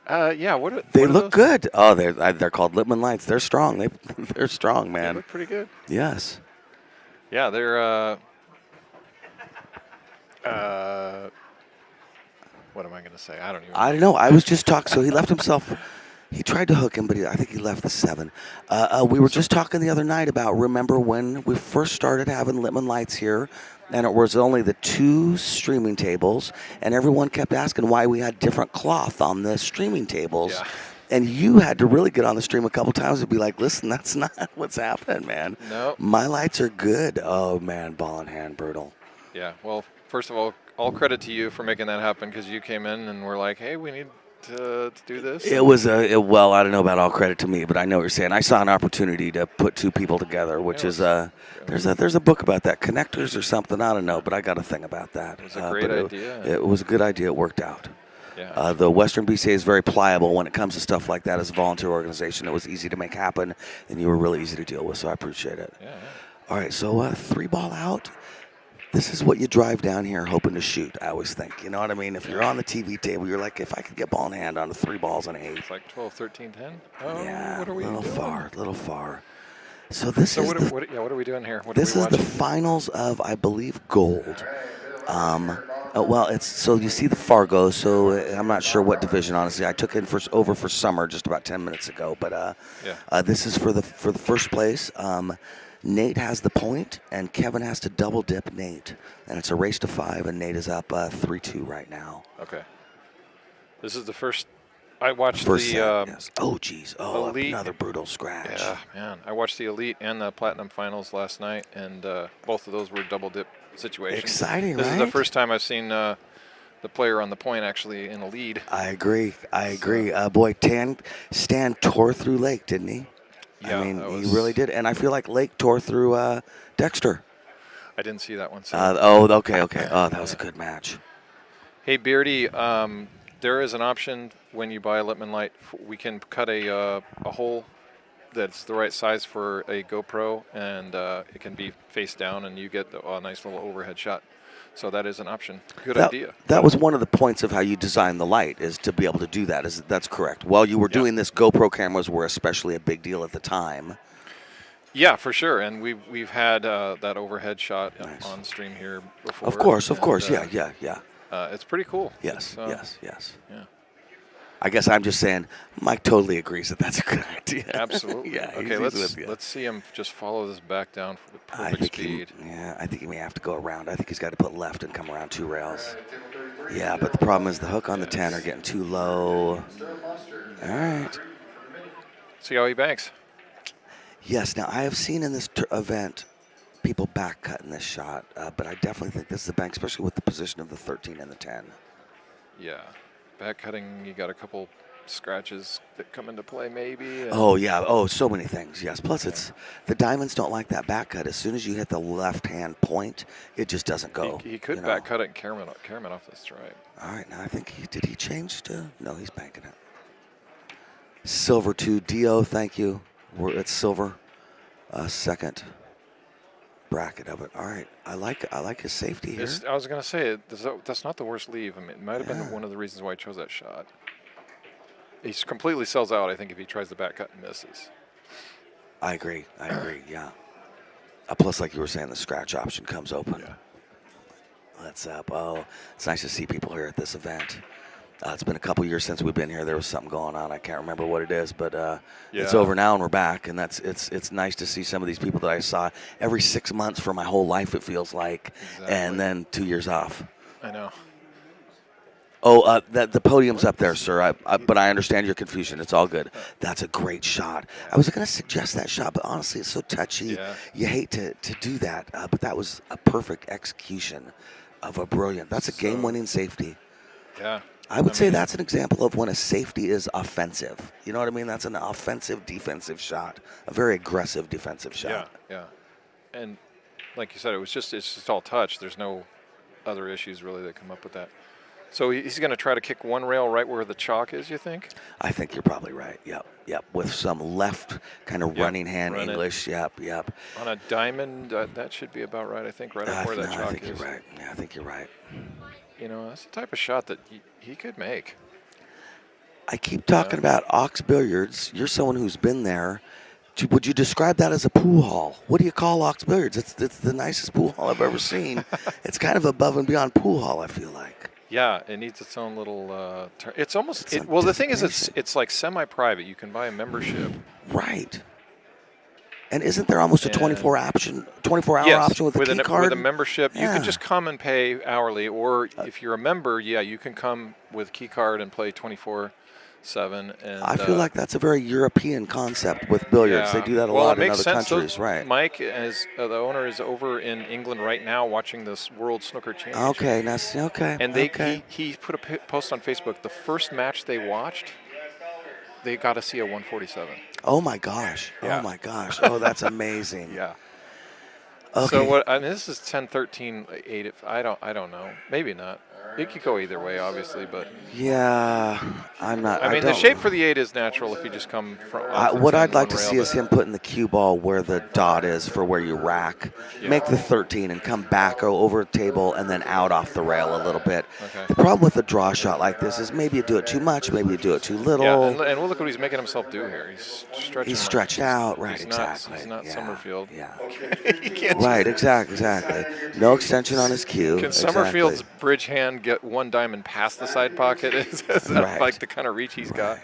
Yeah. They what are look those? good. Oh, they're called Littman Lights. They're strong. They're strong, man. They look pretty good. Yes. Yeah, they're. What am I going to say? I don't even. I don't know. I was just talking. So he left himself. He tried to hook him, but I think he left the 7. We were just talking the other night about, remember when we first started having Littman Lights here, and it was only the 2 streaming tables, and everyone kept asking why we had different cloth on the streaming tables. Yeah. And you had to really get on the stream a couple times and be like, listen, that's not what's happening, man. No. My lights are good. Oh, man, ball in hand, brutal. Yeah. Well, first of all credit to you for making that happen, because you came in and were like, hey, we need to do this. It was well, I don't know about all credit to me, but I know what you're saying. I saw an opportunity to put 2 people together, which is there's a book about that, Connectors or something. I don't know, but I got a thing about that. It was a great idea. It was a good idea. It worked out. Yeah. The Western BCA is very pliable when it comes to stuff like that. As a volunteer organization, it was easy to make happen, and you were really easy to deal with. So I appreciate it. Yeah. All right, so 3 ball out. This is what you drive down here hoping to shoot, I always think. You know what I mean? If you're on the TV table, you're like, if I could get ball in hand on the 3 balls and 8. It's like 12, 13, 10. Oh, Yeah, what are we little doing? far. So this So is what are we doing here? What this are we is the watching? finals of, I believe, gold. Well, it's so you see the Fargo. So I'm not sure what division, honestly. I took it over for summer just about 10 minutes ago. But this is for the first place. Nate has the point, and Kevin has to double dip Nate, and it's a race to 5, and Nate is up 3-2 right now. Okay. This is the first. I watched First the. set, yes. Oh, geez. Oh, Elite. another brutal scratch. Yeah, man. I watched the Elite and the Platinum Finals last night, and both of those were double dip situations. Exciting, This right? is the first time I've seen the player on the point actually in a lead. I agree. Boy, Stan tore through Lake, didn't he? Yeah, I mean, he really did. And I feel like Lake tore through Dexter. I didn't see that one. So. Okay. Oh, that was a good match. Hey, Beardy, there is an option when you buy a Littman light. We can cut a hole that's the right size for a GoPro, and it can be face down, and you get a nice little overhead shot. So that is an option. Good idea. That was one of the points of how you designed the light, is to be able to do that. That's correct. While you were doing this, GoPro cameras were especially a big deal at the time. Yeah, for sure. And we've had that overhead shot Nice. on stream here before. Of course. Yeah. It's pretty cool. Yes. Yeah. I guess I'm just saying Mike totally agrees that that's a good idea. Absolutely. Yeah. Okay, he's with you. let's see him just follow this back down with I perfect think speed. I think he may have to go around. I think he's got to put left and come around 2 rails. Yeah, but the problem is the hook on the 10 are getting too low. All right. See how he banks. Yes. Now I have seen in this event people back cutting this shot, but I definitely think this is the bank, especially with the position of the 13 and the 10. Yeah, back cutting. You got a couple scratches that come into play, maybe. Oh yeah. Oh, so many things. Yes. Plus, it's the diamonds don't like that back cut. As soon as you hit the left-hand point, it just doesn't go. He could back cut it and carry him off the stripe. All right. Now I think did he change to? No, he's banking it. Silver 2 Dio. Thank you. We're at silver. Second bracket of it. All right. I like his safety here. I was going to say, that's not the worst leave. I mean, it might have been one of the reasons why I chose that shot. He completely sells out, I think, if he tries the back cut and misses. I agree. Yeah. Plus, like you were saying, the scratch option comes open. Yeah. What's up? Oh, it's nice to see people here at this event. It's been a couple years since we've been here. There was something going on. I can't remember what it is, but it's over now and we're back. And it's nice to see some of these people that I saw every 6 months for my whole life, it feels like, and then 2 years off. I know. Oh, the podium's up there, sir. But I understand your confusion. It's all good. That's a great shot. I was going to suggest that shot, but honestly, it's so touchy. Yeah. You hate to do that. But that was a perfect execution of a brilliant. That's a game-winning safety. Yeah. I would say that's an example of when a safety is offensive. You know what I mean? That's an offensive defensive shot, a very aggressive defensive shot. Yeah. And like you said, it's just all touch. There's no other issues really that come up with that. So he's going to try to kick one rail right where the chalk is, you think? I think you're probably right. Yep. With some left kind of running hand English. Yep. On a diamond, that should be about right, I think, right up where that chalk is. I think you're right. Yeah, I think you're right. You know, that's the type of shot that he could make. I keep talking about Ox Billiards. You're someone who's been there. Would you describe that as a pool hall? What do you call Ox Billiards? It's the nicest pool hall I've ever seen. It's kind of above and beyond pool hall, I feel like. Yeah, it needs its own little turn. It's almost the thing is it's like semi-private. You can buy a membership. Right. And isn't there almost a 24-hour option with a key card? With a membership, you can just come and pay hourly, or if you're a member, you can come with key card and play 24/7. And I feel like that's a very European concept with billiards. They do that a lot in other countries, right? Mike, as the owner, is over in England right now watching this World Snooker Championship. Okay. And he put a post on Facebook. The first match they watched, they got to see a 147. Oh my gosh! Yeah. Oh my gosh! Oh, that's amazing. Yeah. Okay. So this is 10-13, 8. I don't know. Maybe not. It could go either way, obviously, but yeah, I'm not. I mean, the shape for the 8 is natural if you just come from. What I'd like to see is him putting the cue ball where the dot is for where you rack. Yeah. Make the 13 and come back over a table and then out off the rail a little bit. Okay. The problem with a draw shot like this is maybe you do it too much, maybe you do it too little. Yeah, and look what he's making himself do here. He's stretched out, right? Exactly. He's not Summerfield. Yeah. Right. Exactly. No extension on his cue. Can Summerfield's bridge hand get one diamond past the side pocket? Is that like the kind of reach he's got?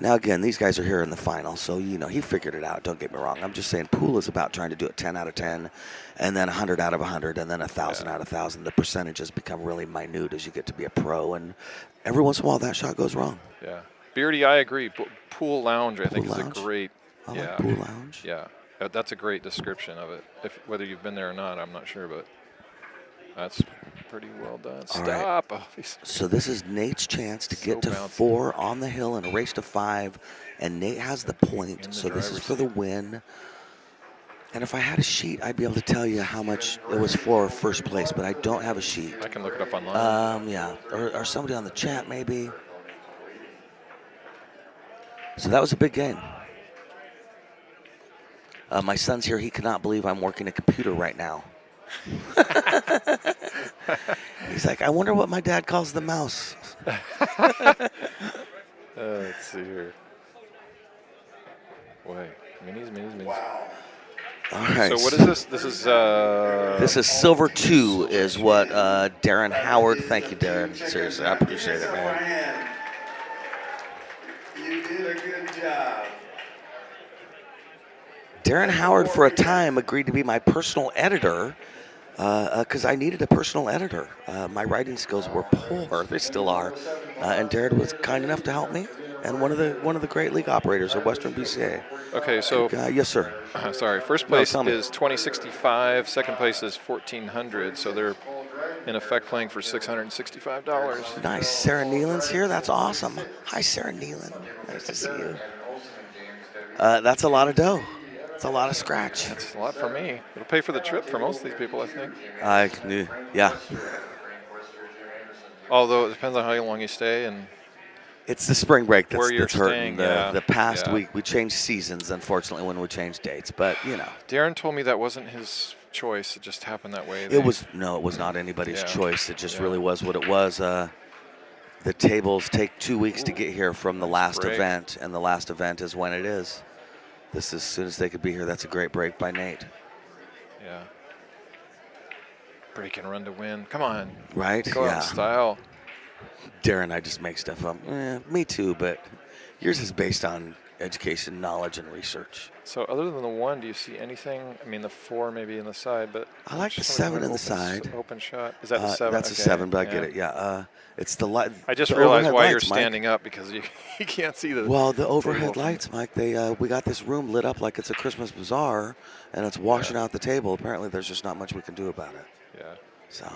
Now, again, these guys are here in the final, so, he figured it out. Don't get me wrong. I'm just saying pool is about trying to do it 10 out of 10, and then 100 out of 100, and then 1,000 out of 1,000. The percentages become really minute as you get to be a pro, and every once in a while that shot goes wrong. Yeah. Beardy, I agree. Pool lounge, I think, Pool is lounge? a great. I like pool lounge. Yeah. That's a great description of it. Whether you've been there or not, I'm not sure, but that's pretty well done. Stop. Right. Oh, so this is Nate's chance to get to bouncy. 4 on the hill and a race to 5, and Nate has the point, so this is for the win. And if I had a sheet, I'd be able to tell you how much it was for first place, but I don't have a sheet. I can look it up online. Yeah, or somebody on the chat maybe. So that was a big game. My son's here. He cannot believe I'm working a computer right now. He's like, I wonder what my dad calls the mouse. Let's see here. Wait, minis. Wow. All right. So what is this? This is silver 2 is what Darren Howard. Thank you, Darren. Seriously, I appreciate it, man. Darren Howard, for a time, agreed to be my personal editor because I needed a personal editor. My writing skills were poor; they still are. And Darren was kind enough to help me. And one of the great league operators of Western BCA. Okay, so Yes, sir. sorry. First No, place tell me. is 2065. Second place is 1400. So they're in effect playing for $665. Nice. Sarah Nealon's here. That's awesome. Hi, Sarah Nealon. Nice to see you. That's a lot of dough. It's a lot of scratch. That's a lot for me. It'll pay for the trip for most of these people, I think. Yeah. Although it depends on how long you stay and It's the spring break where you're that's hurting. staying. Yeah. The past Yeah. week, we changed seasons, unfortunately, when we changed dates. But, Darren told me that wasn't his choice. It just happened that way. it was not anybody's Yeah. choice. It just Yeah. really was what it was. The tables take 2 weeks to get here from the last break. event, and the last event is when it is. This is as soon as they could be here. That's a great break by Nate. Yeah. Break and run to win. Come on. Right? Go out Yeah. in style. Darren, I just make stuff up. Me too, but yours is based on education, knowledge, and research. So other than the 1, do you see anything? I mean, the 4 maybe in the side, but I like the just 7 in the open side. Open shot. Is that the 7? That's okay. a 7, but I get it. Yeah. It's the light. I just the realized overhead why you're lights, Mike. standing up because you can't see the. Well, the table overhead from- lights, Mike. We got this room lit up like it's a Christmas bazaar, and it's washing out the table. Apparently, there's just not much we can do about it. Yeah. So,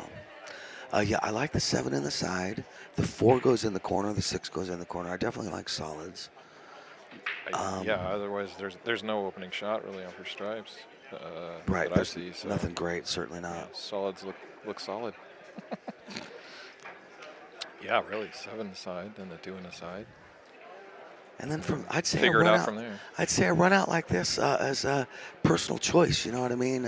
yeah, I like the 7 in the side. The 4 goes in the corner. The 6 goes in the corner. I definitely like solids. Yeah. Otherwise, there's no opening shot really on for stripes. Right. That I There's see. So nothing great. Certainly not. solids look solid. Yeah, really. 7 aside, then the 2 in the side. And then I'd say Figure I it run out from there. I'd say I run out like this as a personal choice. You know what I mean?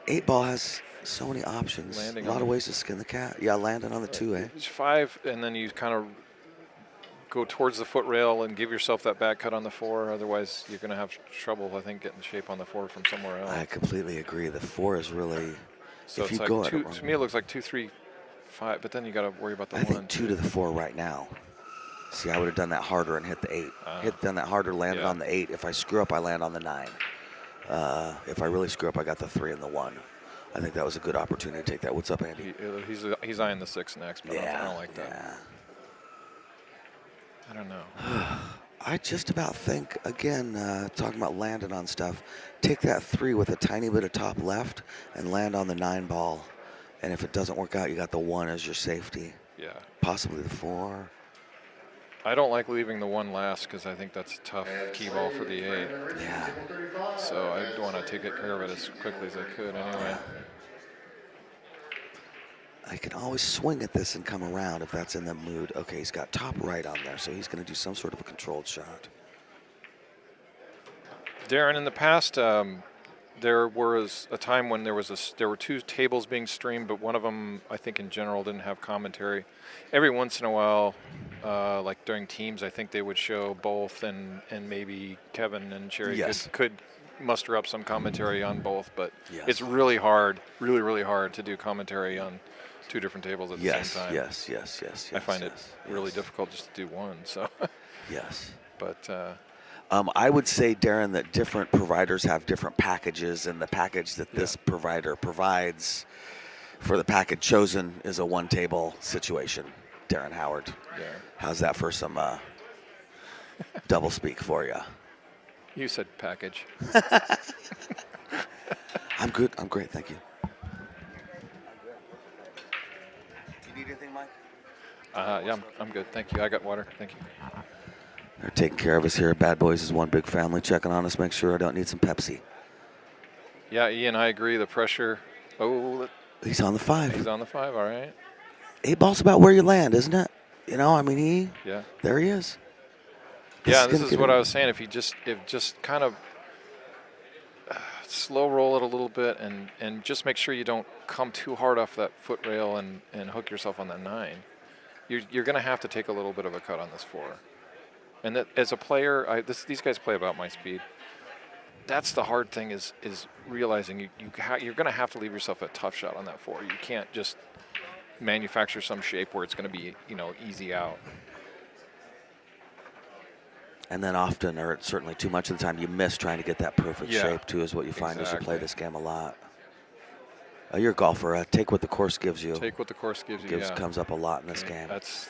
8 ball has so many options. Landing a lot on of the- ways to skin the cat. Yeah, landing on the 2, eh? It's 5, and then you kind of go towards the foot rail and give yourself that back cut on the 4. Otherwise, you're going to have trouble, I think, getting shape on the 4 from somewhere else. I completely agree. The 4 is really. So if it's you like go at 2. it wrong. To me, it looks like 2, 3, 5. But then you got to worry about the I 1. think 2 to the 4 right now. See, I would have done that harder and hit the 8. Done that harder, landed yeah. on the 8. If I screw up, I land on the 9. If I really screw up, I got the 3 and the 1. I think that was a good opportunity to take that. What's up, Andy? He's eyeing the 6 next, but I don't like that. Yeah. I don't know. I just about think, again, talking about landing on stuff, take that 3 with a tiny bit of top left and land on the 9 ball. And if it doesn't work out, you got the 1 as your safety. Yeah. Possibly the 4. I don't like leaving the 1 last because I think that's a tough key ball for the 8. Yeah. So I want to take care of it as quickly as I could anyway. I can always swing at this and come around if that's in the mood. Okay, he's got top right on there, so he's going to do some sort of a controlled shot. Darren, in the past, there was a time when there were 2 tables being streamed, but one of them, I think, in general, didn't have commentary. Every once in a while, like during teams, I think they would show both, and maybe Kevin and Sherry Yes. could muster up some commentary on both. But Yes. it's really hard, really hard to do commentary on 2 different tables at the same time. Yes. I find it really difficult just to do one. So, Yes. but. I would say, Darren, that different providers have different packages, and the package that this provider provides for the package chosen is a 1-table situation. Darren Howard. Yeah. How's that for some double speak for you? You said package. I'm good. I'm great. Thank you. Do you need anything, Mike? Yeah, I'm good. Thank you. I got water. Thank you. They're taking care of us here. Bad Boys is one big family, checking on us, make sure I don't need some Pepsi. Yeah, Ian, I agree. The pressure. Oh, He's on the 5. he's on the 5. All right. 8 ball's about where you land, isn't it? You know, I mean, Yeah. there he is. Yeah, gonna this is get what him. I was saying. If just kind of slow roll it a little bit and just make sure you don't come too hard off that foot rail and hook yourself on that 9. You're going to have to take a little bit of a cut on this 4. And that as a player, these guys play about my speed. That's the hard thing is realizing you're going to have to leave yourself a tough shot on that 4. You can't just manufacture some shape where it's going to be easy out. And then often, or certainly too much of the time, you miss trying to get that perfect Yeah, shape too, is what you find as you play exactly. this game a lot. You're a golfer. Take what the course gives you. Take what the course gives you. Yeah. Comes up a lot in this game. That's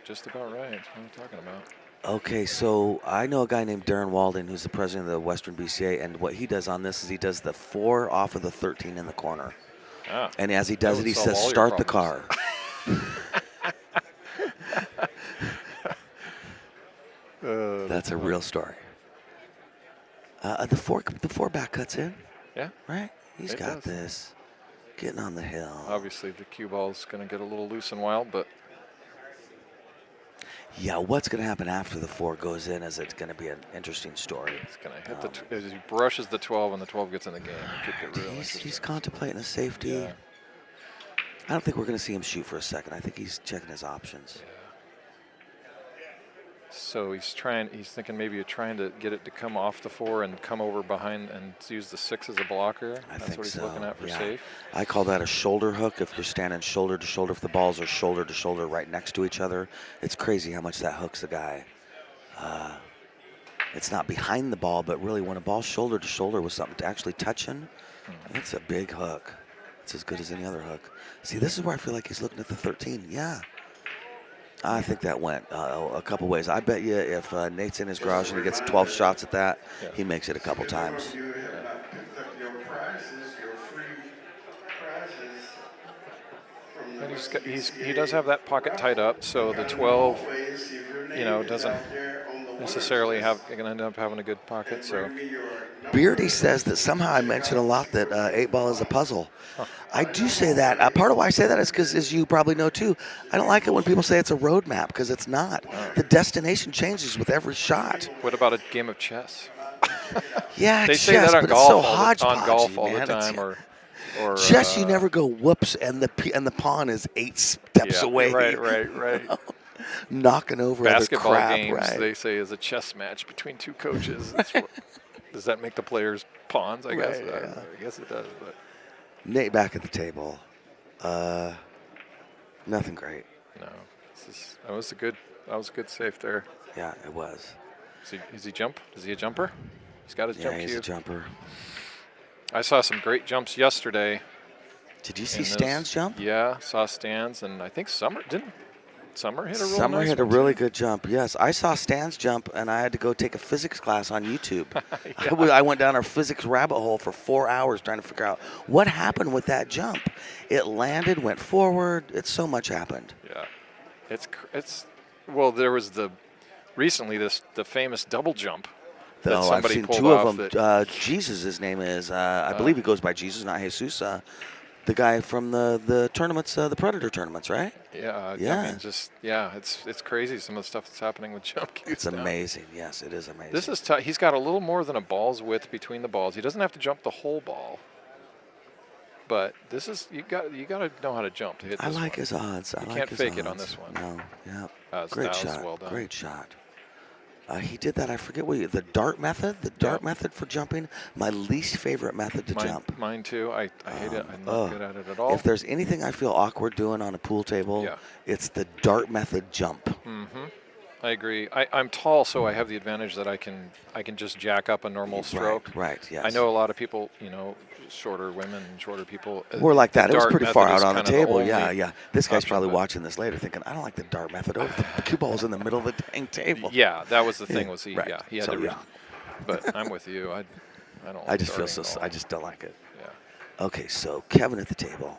just about right. That's what I'm talking about. Okay, so I know a guy named Darren Walden who's the president of the Western BCA, and what he does on this is he does the 4 off of the 13 in the corner. Ah, And as he does it, he says, all your start the car. That's a real story. The four back cuts in. Yeah. Right? He's It got does. this. Getting on the hill. Obviously, the cue ball is going to get a little loose and wild, but Yeah, what's going to happen after the 4 goes in is it's going to be an interesting story. it's going to hit as he brushes the 12 and the 12 gets in the game. It could get real He's interesting. contemplating a safety. Yeah. I don't think we're going to see him shoot for a second. I think he's checking his options. Yeah. So he's thinking maybe you're trying to get it to come off the 4 and come over behind and use the 6 as a blocker. I That's think what he's so. looking at for Yeah. safe. I call that a shoulder hook if you're standing shoulder to shoulder. If the balls are shoulder to shoulder right next to each other, it's crazy how much that hooks a guy. It's not behind the ball, but really when a ball's shoulder to shoulder with something actually touching, it's a big hook. It's as good as any other hook. See, this is where I feel like he's looking at the 13. Yeah. I think that went a couple ways. I bet you if Nate's in his garage and he gets 12 shots at that, he makes it a couple times. You have not picked up your prizes, your free prizes from the And Western he does have that pocket tied up, so the 12, Always, if your name doesn't is out there on the necessarily going to end up having a good pocket. So bring me your Beardy says that somehow I mention a lot that 8-ball is a puzzle. I do say that. Part of why I say that is because, as you probably know too, I don't like it when people say it's a roadmap because it's not. The destination changes with every shot. what about a game of chess? Yeah, They chess, say that on but golf, it's so on hodgepodgey, golf all man. the time, or chess, you never go whoops, and the pawn is 8 steps away. Right. Knocking over Basketball other crap, games, right? they say, is a chess match between 2 coaches. Does that make the players pawns? I guess. Right, yeah. I guess it does. But Nate back at the table. Nothing great. no, that was a good save there. Yeah, it was. Is he jump? Is he a jumper? He's got his Yeah, jump he's cue. a jumper. I saw some great jumps yesterday. Did you see in those- Stan's jump? Yeah, saw Stan's, and I think Summer hit a real Summer nice hit a one, really too. good jump. Yes, I saw Stan's jump, and I had to go take a physics class on YouTube. Yeah. I went down a physics rabbit hole for 4 hours trying to figure out what happened with that jump. It landed, went forward. So much happened. Yeah, it's well, there was recently the famous double jump that I've somebody seen pulled 2 off. of them. That, Jesus, his name is. I believe he goes by Jesus, not Jesus. The guy from the tournaments, the Predator tournaments, right? yeah, Yeah. I mean, it's crazy some of the stuff that's happening with jump cues. It's now. amazing. Yes, it is amazing. This is tough. He's got a little more than a ball's width between the balls. He doesn't have to jump the whole ball. But this is you got to know how to jump to hit this I like one. his odds. I You like can't his fake odds. it on this one. No, yeah. That Great was shot. well done. Great shot. He did that. I forget the dart method. The dart method for jumping. My least favorite method to jump. Mine too. I hate it. I'm not good at it at all. If there's anything I feel awkward doing on a pool table, it's the dart method jump. Mm-hmm. I agree. I'm tall, so I have the advantage that I can just jack up a normal stroke. Right. Yes. I know a lot of people, shorter women, shorter people. We're like that. the It was dart pretty method far is out on the kind of table. only Yeah. This guy's option, probably but- watching this later, thinking, I don't like the dart method. Oh, the cue ball's in the middle of the dang table. Yeah, that was the thing. Was he? Right. Yeah, he had So, to. yeah. But I'm with you. I don't. I like just feel darting so. at all. I just don't like it. Yeah. Okay, so Kevin at the table.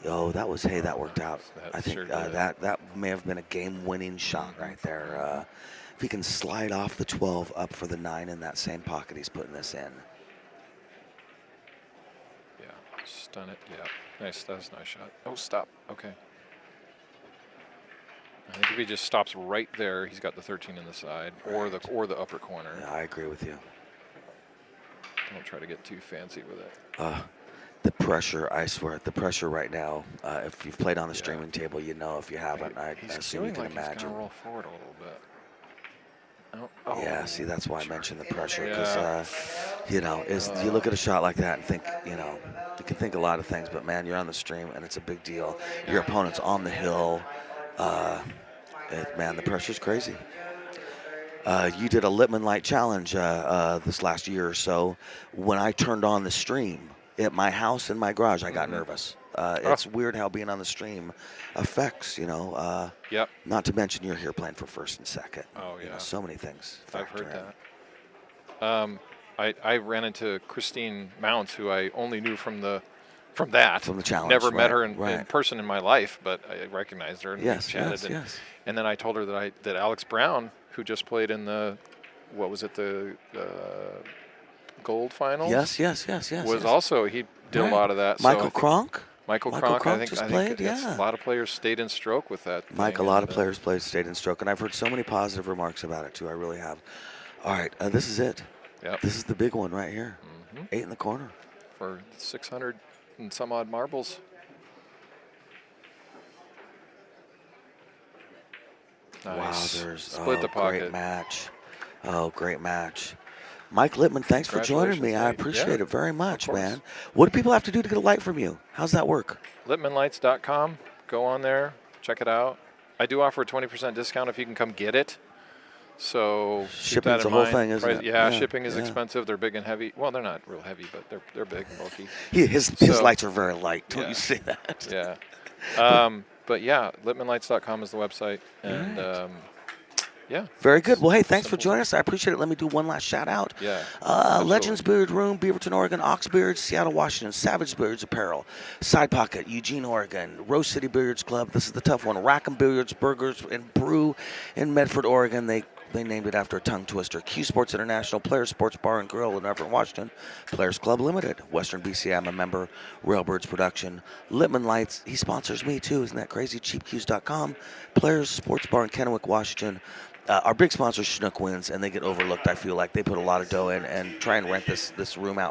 That worked out. That I think sure did. that may have been a game-winning shot right there. If he can slide off the 12 up for the 9 in that same pocket, he's putting this in. Yeah. Stun it. Yeah. Nice. That was a nice shot. Oh, stop. Okay. I think if he just stops right there, he's got the 13 in the side or the upper corner. Yeah, I agree with you. Don't try to get too fancy with it. The pressure, I swear, the pressure right now. If you've played on the streaming table, you know. If you haven't, I He's assume you feeling can like imagine. he's gonna roll forward a little bit. Oh. Yeah, see, that's why I mentioned the pressure, Yeah. because you look at a shot like that and think, you can think a lot of things, but man, you're on the stream and it's a big deal. Your opponent's on the hill. Man, the pressure's crazy. You did a Lippmann Light Challenge this last year or so. When I turned on the stream at my house in my garage, I got nervous. It's weird how being on the stream affects, Yep. not to mention you're here playing for first and second. Oh, yeah. So many things. I've heard factor that. I ran into Christine Mounts, who I only knew from the challenge. Never met her in right. person in my life, but I recognized her and Yes, we chatted. yes. And then I told her that Alex Brown, who just played in the gold finals? Yes. Was also, he did a lot of that. Michael Kronk? Michael Kronk, I think played, a lot of players stayed in stroke with that. Mike, a lot of players stayed in stroke, and I've heard so many positive remarks about it too. I really have. All right, this is it. Yep. This is the big one right here. 8 in the corner. For 600 and some odd marbles. Nice. Wow, there's Split the pocket. Great match. Great match. Mike Lippmann, thanks for joining me. I appreciate it very much, man. What do people have to do to get a light from you? How's that work? LippmannLights.com. Go on there. Check it out. I do offer a 20% discount if you can come get it. So shipping's a whole thing, isn't it? Yeah, shipping is expensive. They're big and heavy. Well, they're not real heavy, but they're big and bulky. His lights are very light. Don't you say that? Yeah. But yeah, LippmannLights.com is the website, and yeah. Very good. Well, hey, thanks for joining us. I appreciate it. Let me do one last shout out. Yeah. Legends Beard Room, Beaverton, Oregon. Ox Beards, Seattle, Washington. Savage Beards Apparel. Side Pocket, Eugene, Oregon. Rose City Billiards Club. This is the tough one. Rackham Billiards, Burgers, and Brew in Medford, Oregon. They named it after a tongue twister. Q Sports International, Players Sports Bar and Grill in Everett, Washington. Players Club Limited, Western BCA, I'm a member. Railbirds Production. Lippmann Lights, he sponsors me too. Isn't that crazy? CheapQs.com. Players Sports Bar in Kennewick, Washington. Our big sponsor, Chinook Winds, and they get overlooked. I feel like they put a lot of dough in and try and rent this room out